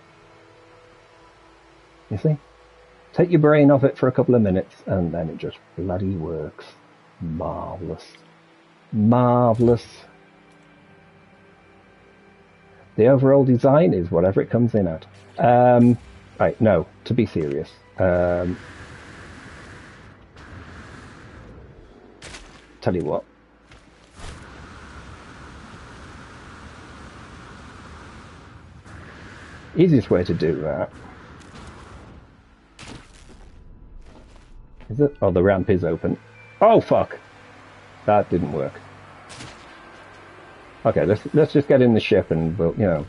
You see? Take your brain off it for a couple of minutes and then it just bloody works. Marvellous. Marvellous. The overall design is whatever it comes in at. Right, no, to be serious. Tell you what. Easiest way to do that is it? Oh, the ramp is open. Oh fuck! That didn't work. Okay, let's just get in the ship and we'll, you know.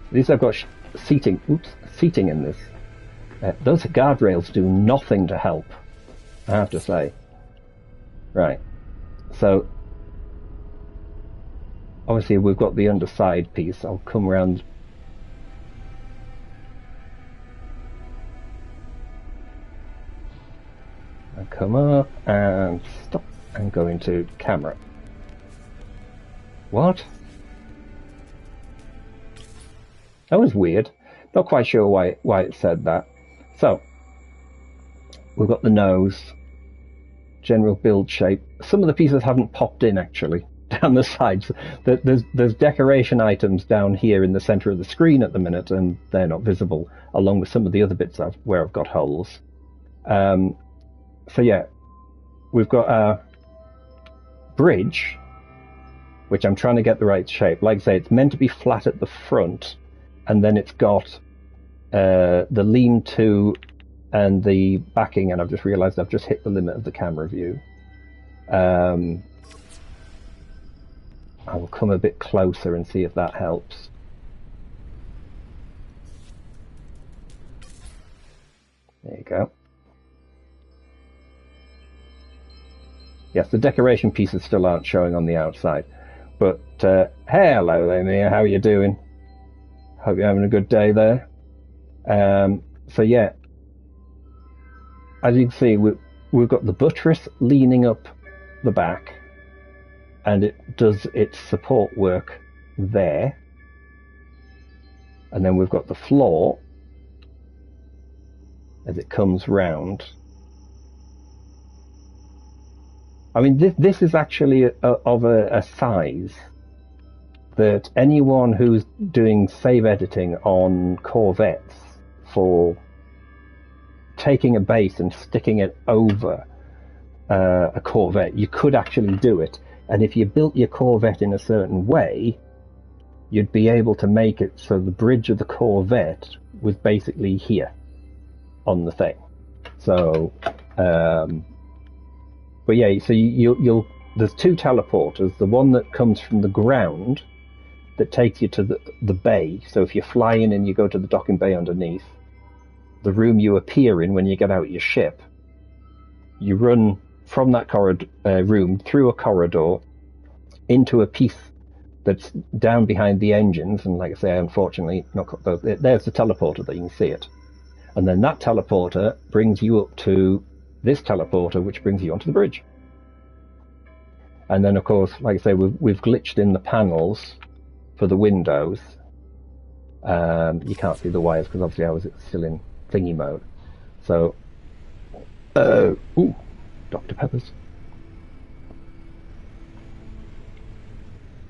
At least I've got seating. Oops, seating in this. Those guardrails do nothing to help, I have to say. Right. So obviously we've got the underside piece. I'll come around. And come up and stop and go into camera. What? That was weird. Not quite sure why it said that. So we've got the nose, general build shape. Some of the pieces haven't popped in actually down the sides. There's decoration items down here in the center of the screen at the minute, and they're not visible, along with some of the other bits where I've got holes. So yeah, we've got a bridge, which I'm trying to get the right shape. Like I say, it's meant to be flat at the front, and then it's got the lean-to and the backing, and I've just realized I've just hit the limit of the camera view. I will come a bit closer and see if that helps. There you go. Yes, the decoration pieces still aren't showing on the outside. But, hey, hello there, Mia. How are you doing? Hope you're having a good day there. So, yeah. As you can see, we've got the buttress leaning up the back. And it does its support work there. And then we've got the floor as it comes round. I mean, this is actually of a size that anyone who's doing save editing on Corvettes for taking a base and sticking it over a Corvette, you could actually do it. And if you built your Corvette in a certain way, you'd be able to make it so the bridge of the Corvette was basically here on the thing. So, but yeah, so you'll there's two teleporters. The one that comes from the ground that takes you to the bay. So if you fly in and you go to the docking bay underneath, the room you appear in when you get out your ship, you run from that room through a corridor into a piece that's down behind the engines, and like I say, unfortunately, there's the teleporter that you can see it. And then that teleporter brings you up to this teleporter, which brings you onto the bridge. And then, of course, like I say, we've glitched in the panels for the windows. You can't see the wires because obviously I was still in thingy mode. So, ooh, Dr. Peppers.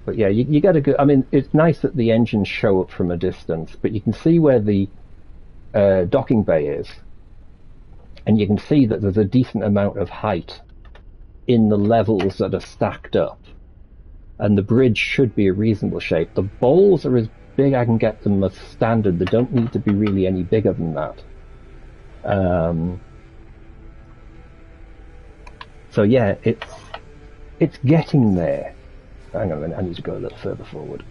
But yeah, you get a good. I mean, it's nice that the engines show up from a distance, but you can see where the docking bay is, and you can see that there's a decent amount of height in the levels that are stacked up, and the bridge should be a reasonable shape. The bowls are as big I can get them as standard. They don't need to be really any bigger than that. So yeah, it's getting there. Hang on a minute, I need to go a little further forward.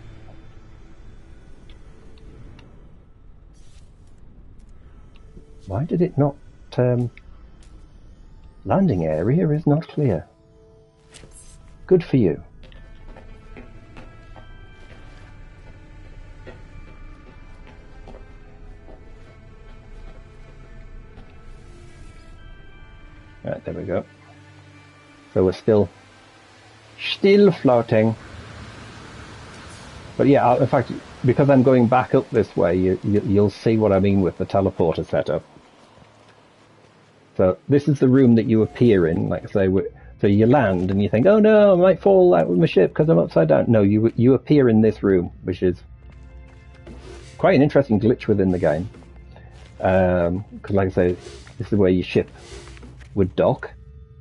Why did it not... landing area is not clear. Good for you. Right, there we go. So we're still floating. But yeah, in fact, because I'm going back up this way, you'll see what I mean with the teleporter setup. So this is the room that you appear in, like I say. So you land and you think, oh no, I might fall out with my ship because I'm upside down. No, you appear in this room, which is quite an interesting glitch within the game. Because like I say, this is where your ship would dock.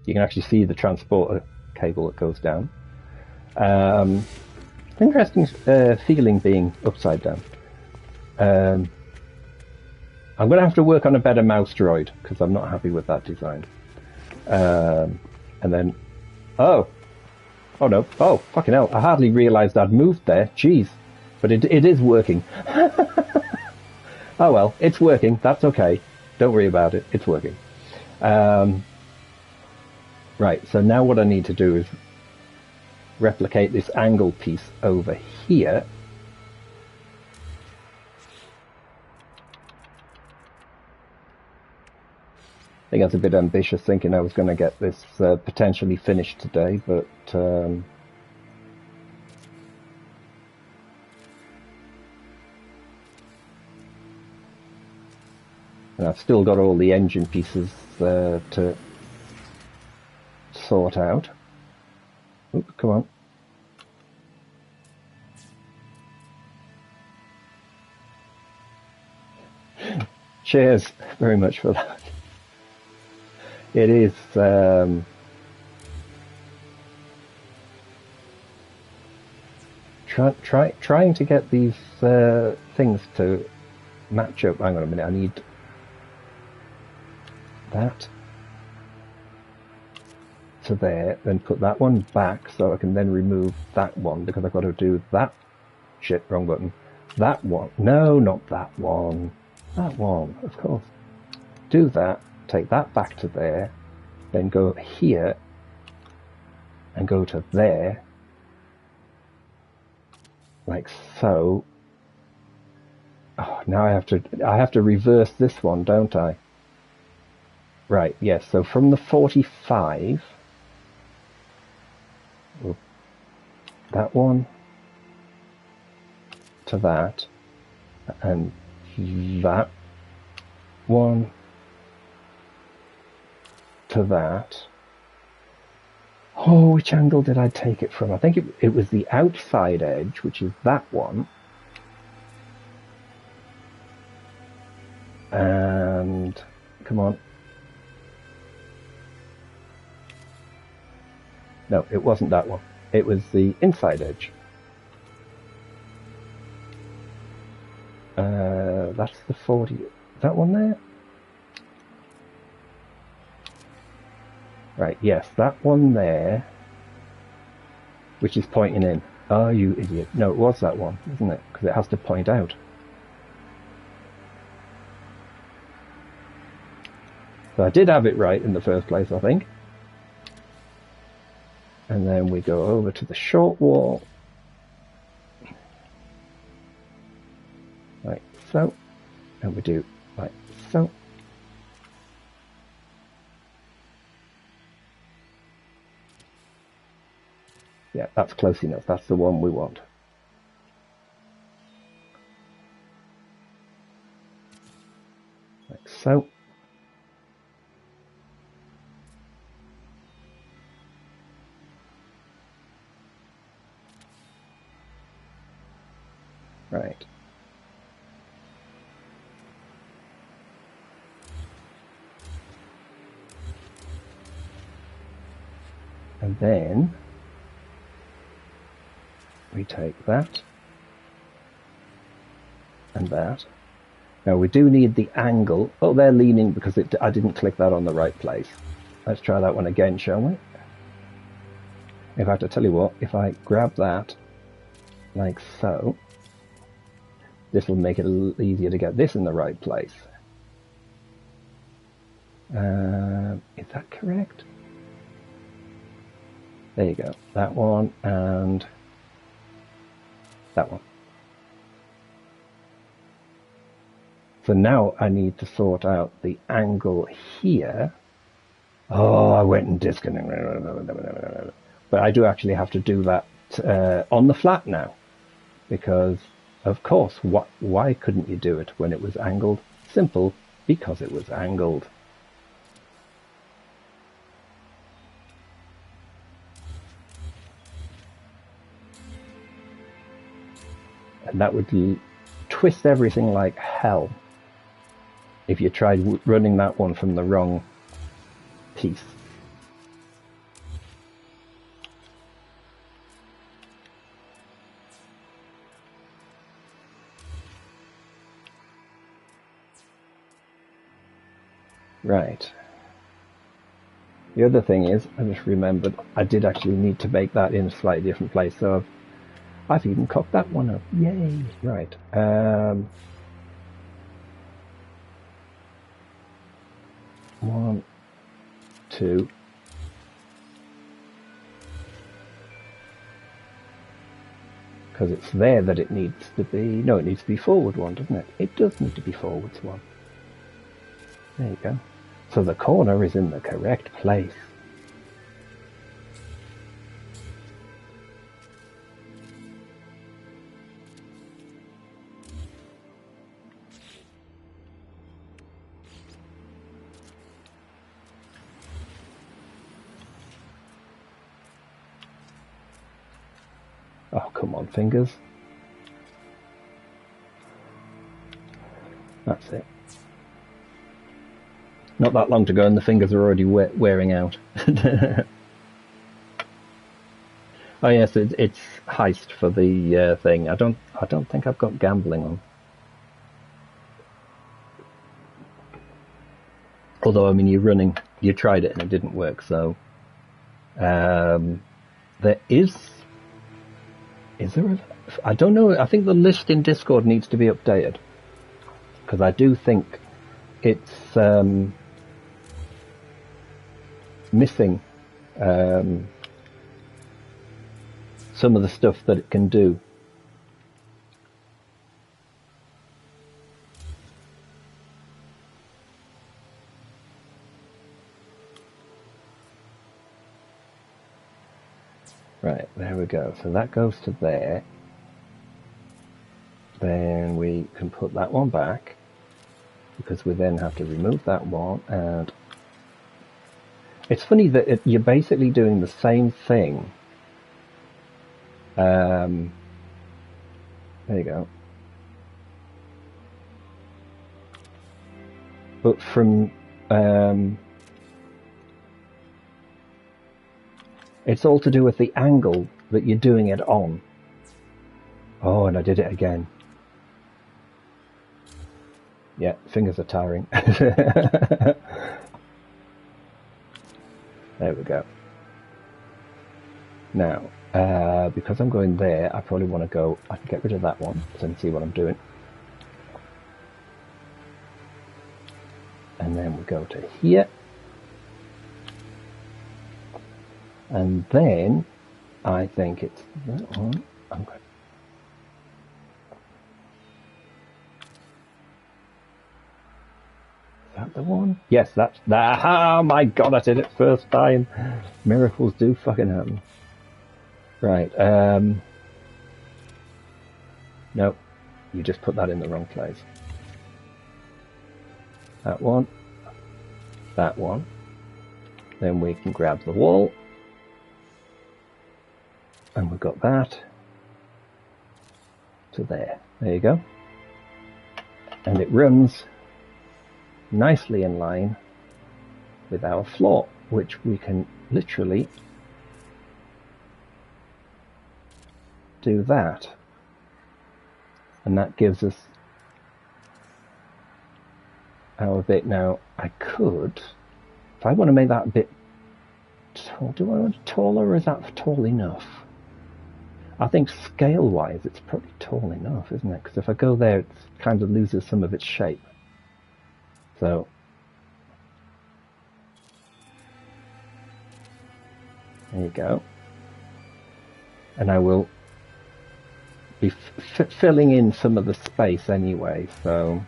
You can actually see the transporter cable that goes down. Interesting feeling being upside down. I'm going to have to work on a better mouse droid because I'm not happy with that design. And then, oh no, oh fucking hell! I hardly realised I'd moved there. Jeez, but it is working. Oh well, it's working. That's okay. Don't worry about it. It's working. Right. So now what I need to do is replicate this angle piece over here. I think that's a bit ambitious, thinking I was going to get this potentially finished today, but and I've still got all the engine pieces to sort out. Oops, come on. Cheers very much for that. It is trying to get these things to match up. Hang on a minute, I need that to there, then put that one back so I can then remove that one, because I've got to do that. Shit, wrong button. That one. No, not that one. That one, of course. Do that. Take that back to there, then go here and go to there, like so. Oh, now I have to reverse this one, don't I? Right, yes, so from the 45, that one to that, and that one to that. Oh, which angle did I take it from? I think it was the outside edge, which is that one. And come on. No, it wasn't that one. It was the inside edge. That's the 40. That one there? Right, yes, that one there, which is pointing in. Oh, you idiot. No, it was that one, isn't it? Because it has to point out. So I did have it right in the first place, I think. And then we go over to the short wall. Like so. And we do like so. Yeah, that's close enough. That's the one we want. Like so. Right. And then we take that and that. Now we do need the angle. Oh, they're leaning because I didn't click that on the right place. Let's try that one again, shall we? In fact, I tell you what, if I grab that like so, this will make it a little easier to get this in the right place. Is that correct? There you go. That one and that one. So now I need to sort out the angle here. Oh, I went and disconnected. But I do actually have to do that on the flat now. Because, of course, why couldn't you do it when it was angled? Simple, because it was angled. And that would twist everything like hell if you tried running that one from the wrong piece. Right. The other thing is, I just remembered, I did actually need to make that in a slightly different place, so I've even cocked that one up. Yay! Right. 1, 2. Because it's there that it needs to be. No, it needs to be forward one, doesn't it? It does need to be forwards one. There you go. So the corner is in the correct place. Oh, come on, fingers. That's it. Not that long to go and the fingers are already wearing out. Oh yes, it's heist for the thing. I don't think I've got gambling on. Although, I mean, you tried it and it didn't work, so there is there I don't know, I think the list in Discord needs to be updated, because I do think it's missing some of the stuff that it can do. Right, there we go. So that goes to there. Then we can put that one back, because we then have to remove that one. And it's funny that you're basically doing the same thing. There you go. But from it's all to do with the angle that you're doing it on. Oh, and I did it again. Yeah, fingers are tiring. There we go. Now, because I'm going there, I probably want to go, I can get rid of that one so I can see what I'm doing. And then we go to here. And then I think it's that one. I'm going. Is that the one? Yes, that's that. Oh my god, I did it first time. Miracles do fucking happen. Right, no, you just put that in the wrong place. That one, that one. Then we can grab the wall. And we've got that to there. There you go. And it runs nicely in line with our floor, which we can literally do that. And that gives us our bit. Now, I could, if I want to make that a bit tall, do I want it taller or is that tall enough? I think scale-wise it's probably tall enough, isn't it? Because if I go there, it kind of loses some of its shape. So, there you go. And I will be filling in some of the space anyway, so...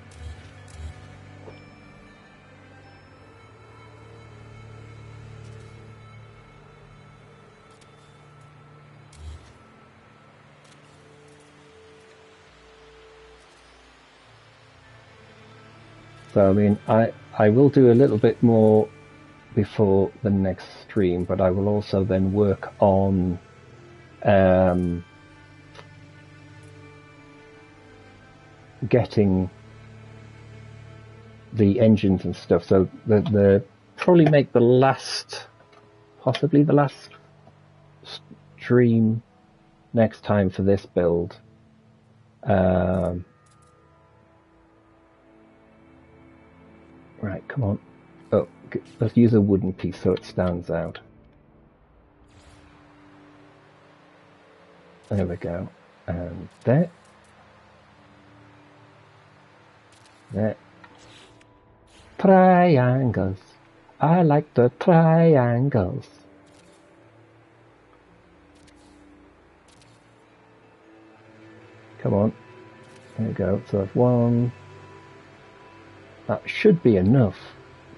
So, I mean, I will do a little bit more before the next stream, but I will also then work on getting the engines and stuff. So the probably make the last, possibly the last stream next time for this build. Right, come on. Oh, let's use a wooden piece so it stands out. There we go. And there. There. Triangles. I like the triangles. Come on. There we go. So I've one. That should be enough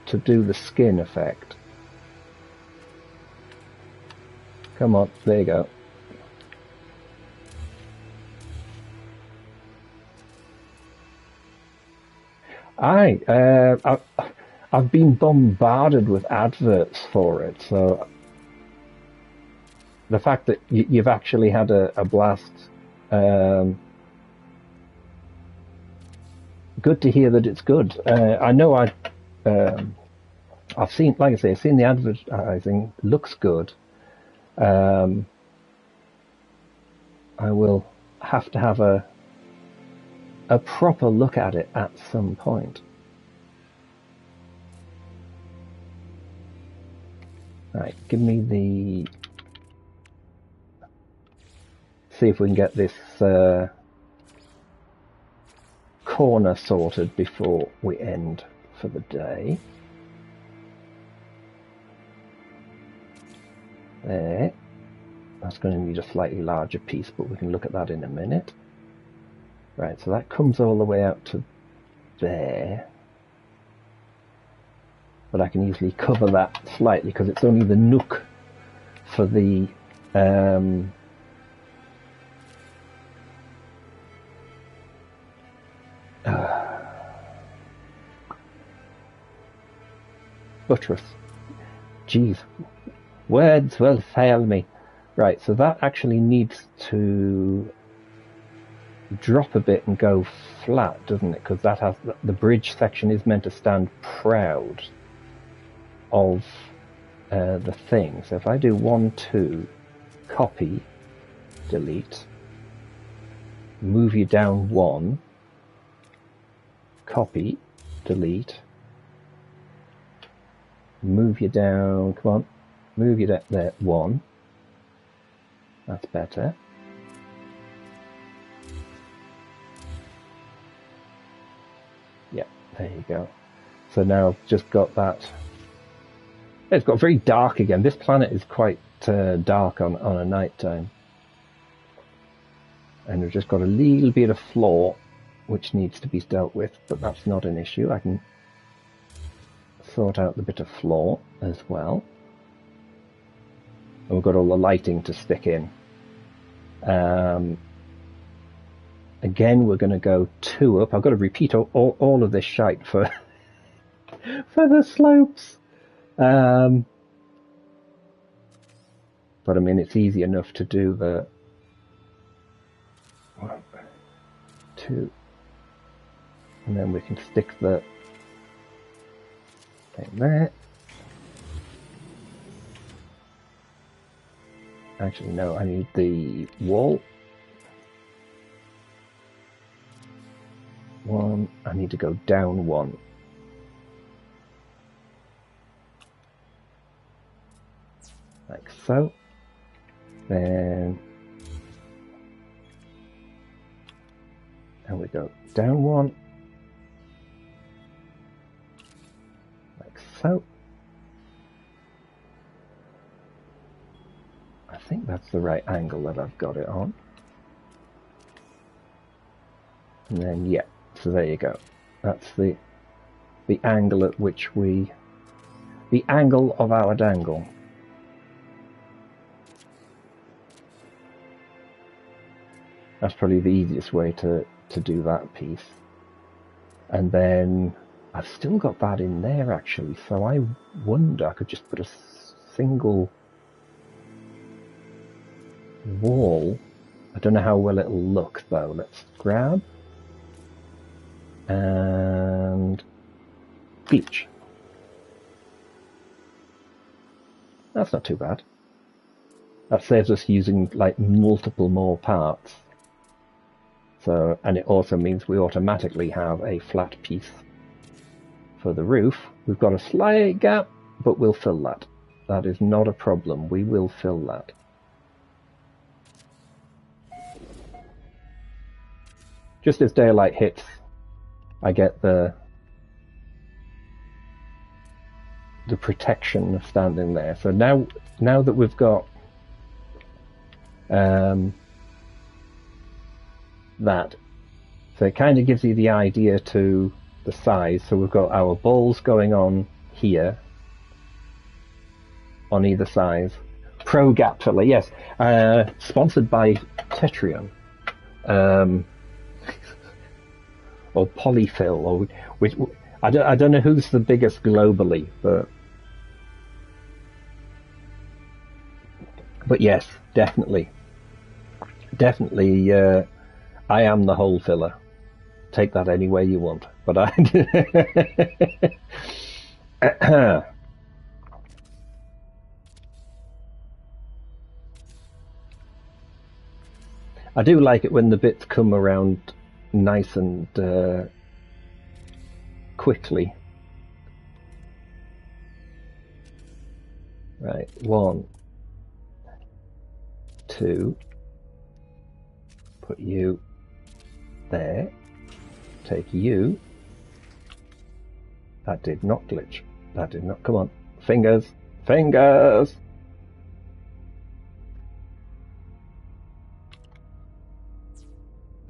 to do the skin effect. Come on, there you go. I've been bombarded with adverts for it, so the fact that you've actually had a blast, good to hear that it's good. I know I've seen, like I say, I've seen the advertising, looks good. I will have to have a proper look at it at some point. Right, give me the... See if we can get this corner sorted before we end for the day. There. That's going to need a slightly larger piece, but we can look at that in a minute. Right, so that comes all the way out to there. But I can easily cover that slightly because it's only the nook for the buttress. Jeez, words will fail me. Right, so that actually needs to drop a bit and go flat, doesn't it? Because that has the bridge section is meant to stand proud of the thing. So if I do 1, 2, copy, delete, move you down 1, copy, delete, move you down, come on, move you there 1. That's better. Yeah, there you go. So now I've just got that. It's got very dark again. This planet is quite dark on a night time. And we've just got a little bit of flaw which needs to be dealt with, but that's not an issue. I can sort out the bit of flaw as well. And we've got all the lighting to stick in. Again, we're going to go 2 up. I've got to repeat all of this shite for for the slopes. But I mean, it's easy enough to do the 1, 2, and then we can stick the thing there. Actually, no, I need the wall. 1, I need to go down 1. Like so. Then, and we go down 1. Like so. I think that's the right angle that I've got it on. And then, yeah, so there you go. That's the angle at which the angle of our dangle. That's probably the easiest way to do that piece. And then I've still got that in there actually, so I wonder I could just put a single wall. I don't know how well it'll look though. Let's grab and glitch. That's not too bad. That saves us using like multiple more parts. So, and it also means we automatically have a flat piece for the roof. We've got a slight gap, but we'll fill that. That is not a problem. We will fill that. Just as daylight hits, I get the protection of standing there. So now that we've got that, so it kind of gives you the idea to the size. So we've got our balls going on here on either side. Pro gap filler, yes. Sponsored by Tetrium. Or Polyfill, or which I don't know who's the biggest globally, but yes, definitely, I am the hole filler. Take that any way you want, but I do like it when the bits come around nice and quickly. Right, 1, 2, put you there, take you. That did not glitch. That did not, come on, fingers, fingers!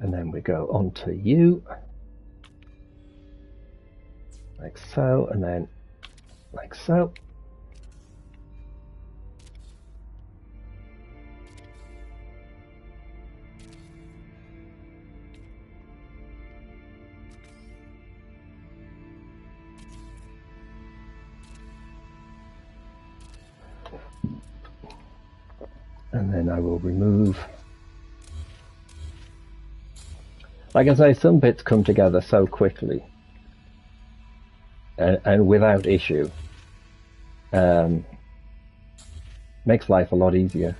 And then we go onto you, like so, and then like so. And then I will remove. Like I say, some bits come together so quickly and without issue. Makes life a lot easier.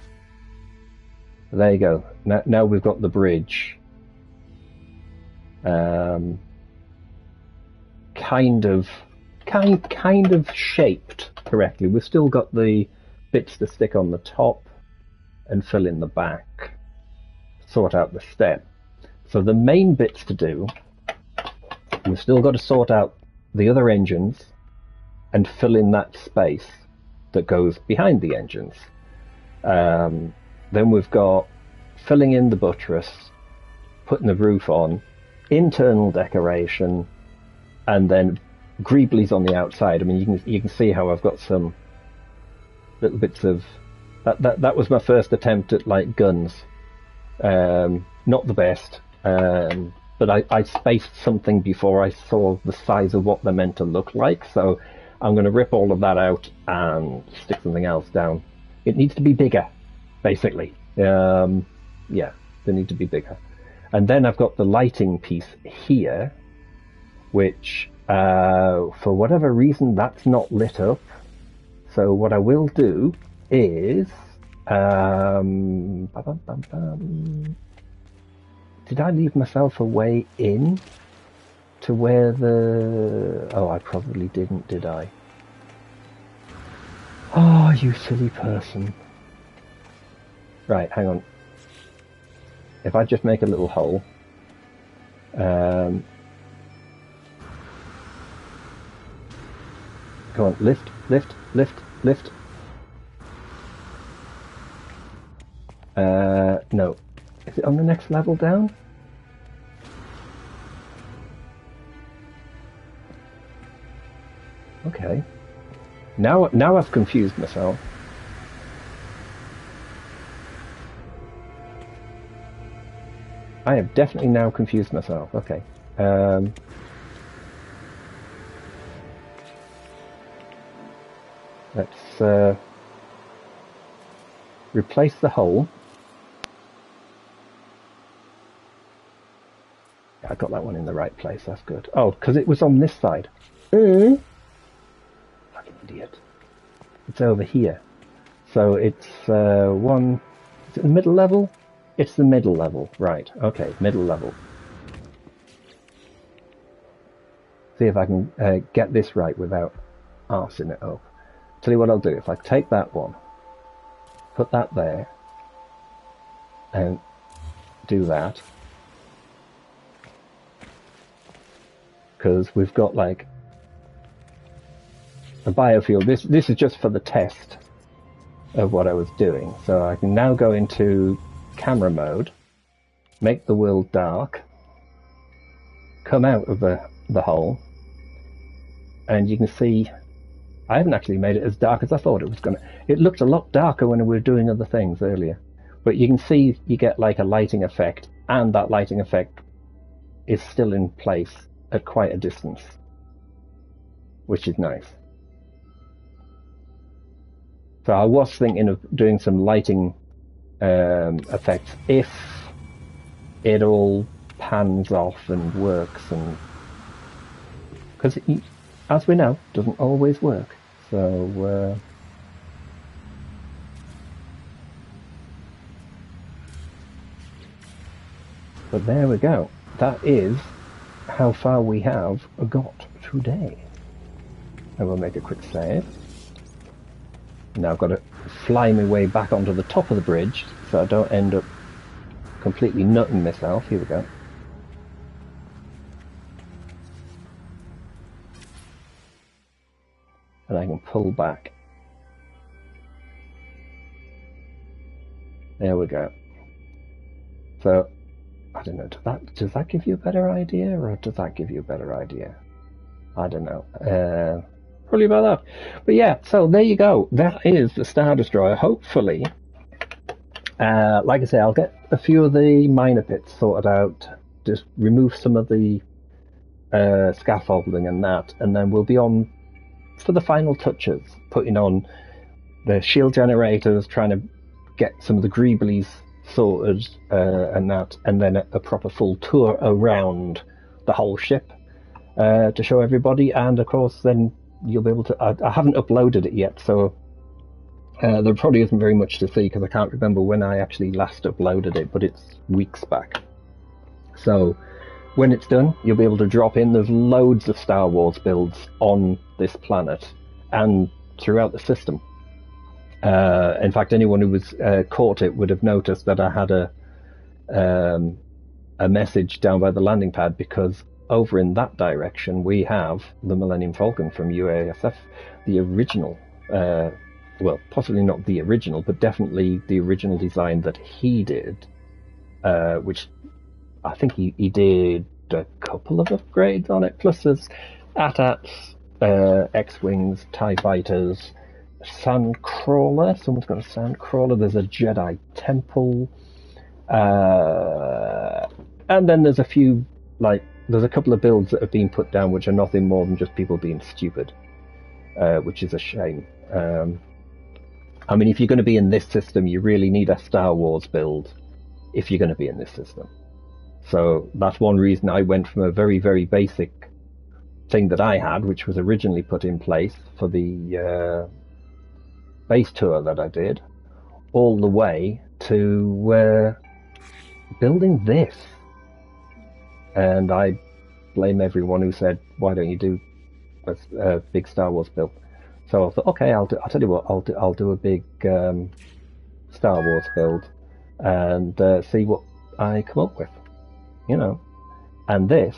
There you go. Now we've got the bridge. Kind of shaped correctly. We've still got the bits to stick on the top and fill in the back, sort out the step. So the main bits to do, we've still got to sort out the other engines and fill in that space that goes behind the engines. Then we've got filling in the buttress, putting the roof on, internal decoration, and then greeblies on the outside. I mean, you can see how I've got some little bits of that was my first attempt at like guns. Not the best, but I spaced something before I saw the size of what they're meant to look like. So I'm going to rip all of that out and stick something else down. It needs to be bigger, basically. Yeah, they need to be bigger. And then I've got the lighting piece here, which for whatever reason that's not lit up. So what I will do is did I leave myself a way in to where the... Oh, I probably didn't, did I? Oh, you silly person. Right, hang on. If I just make a little hole, go on, lift, lift, lift, lift. No. Is it on the next level down? Okay. Now I've confused myself. I have definitely now confused myself. Okay. Let's replace the hole. I got that one in the right place. That's good. Oh, because it was on this side. Fucking idiot. It's over here. So it's one... Is it the middle level? It's the middle level. Right. Okay, middle level. See if I can get this right without arsing it up. Tell you what I'll do. If I take that one, put that there, and do that, because we've got like a biofuel. This is just for the test of what I was doing. So I can now go into camera mode, make the world dark, come out of the hole, and you can see I haven't actually made it as dark as I thought it was going to. It looked a lot darker when we were doing other things earlier. But you can see you get like a lighting effect, and that lighting effect is still in place at quite a distance, which is nice. So I was thinking of doing some lighting effects if it all pans off and works, and because as we know, it doesn't always work. So but there we go. That is how far we have got today. And we'll make a quick save. Now I've got to fly my way back onto the top of the bridge so I don't end up completely nutting myself. Here we go. And I can pull back. There we go. So, I don't know, does that give you a better idea, or does that give you a better idea? I don't know. Probably about that. But yeah, so there you go. That is the Star Destroyer. Hopefully, like I say, I'll get a few of the minor bits sorted out, just remove some of the scaffolding and that, and then we'll be on for the final touches, putting on the shield generators, trying to get some of the greeblies sorted and that, and then a proper full tour around the whole ship to show everybody. And of course then you'll be able to, I haven't uploaded it yet, so there probably isn't very much to see because I can't remember when I actually last uploaded it, but it's weeks back. So when it's done, you'll be able to drop in. There's loads of Star Wars builds on this planet and throughout the system. In fact, anyone who was caught it would have noticed that I had a message down by the landing pad, because over in that direction we have the Millennium Falcon from UASF, the original, well, possibly not the original, but definitely the original design that he did, which I think he did a couple of upgrades on it, plus there's AT-ATs, X-Wings, TIE Fighters, Sandcrawler, someone's got a Sandcrawler, there's a Jedi Temple, and then there's a few, like, there's a couple of builds that have been put down which are nothing more than just people being stupid, which is a shame. I mean, if you're going to be in this system, you really need a Star Wars build if you're going to be in this system. So that's one reason I went from a very, very basic thing that I had, which was originally put in place for the base tour that I did, all the way to building this. And I blame everyone who said, why don't you do a big Star Wars build? So I thought, okay, I'll tell you what, I'll do a big Star Wars build and see what I come up with, you know. And this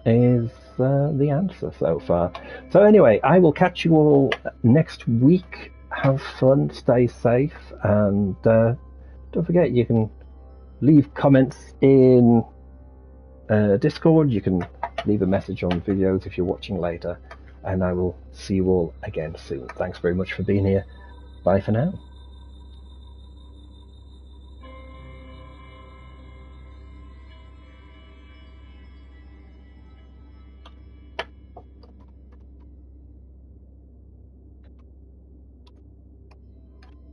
is the answer so far. So anyway, I will catch you all next week. Have fun, stay safe, and don't forget, you can leave comments in Discord. You can leave a message on videos if you're watching later, and I will see you all again soon. Thanks very much for being here. Bye for now.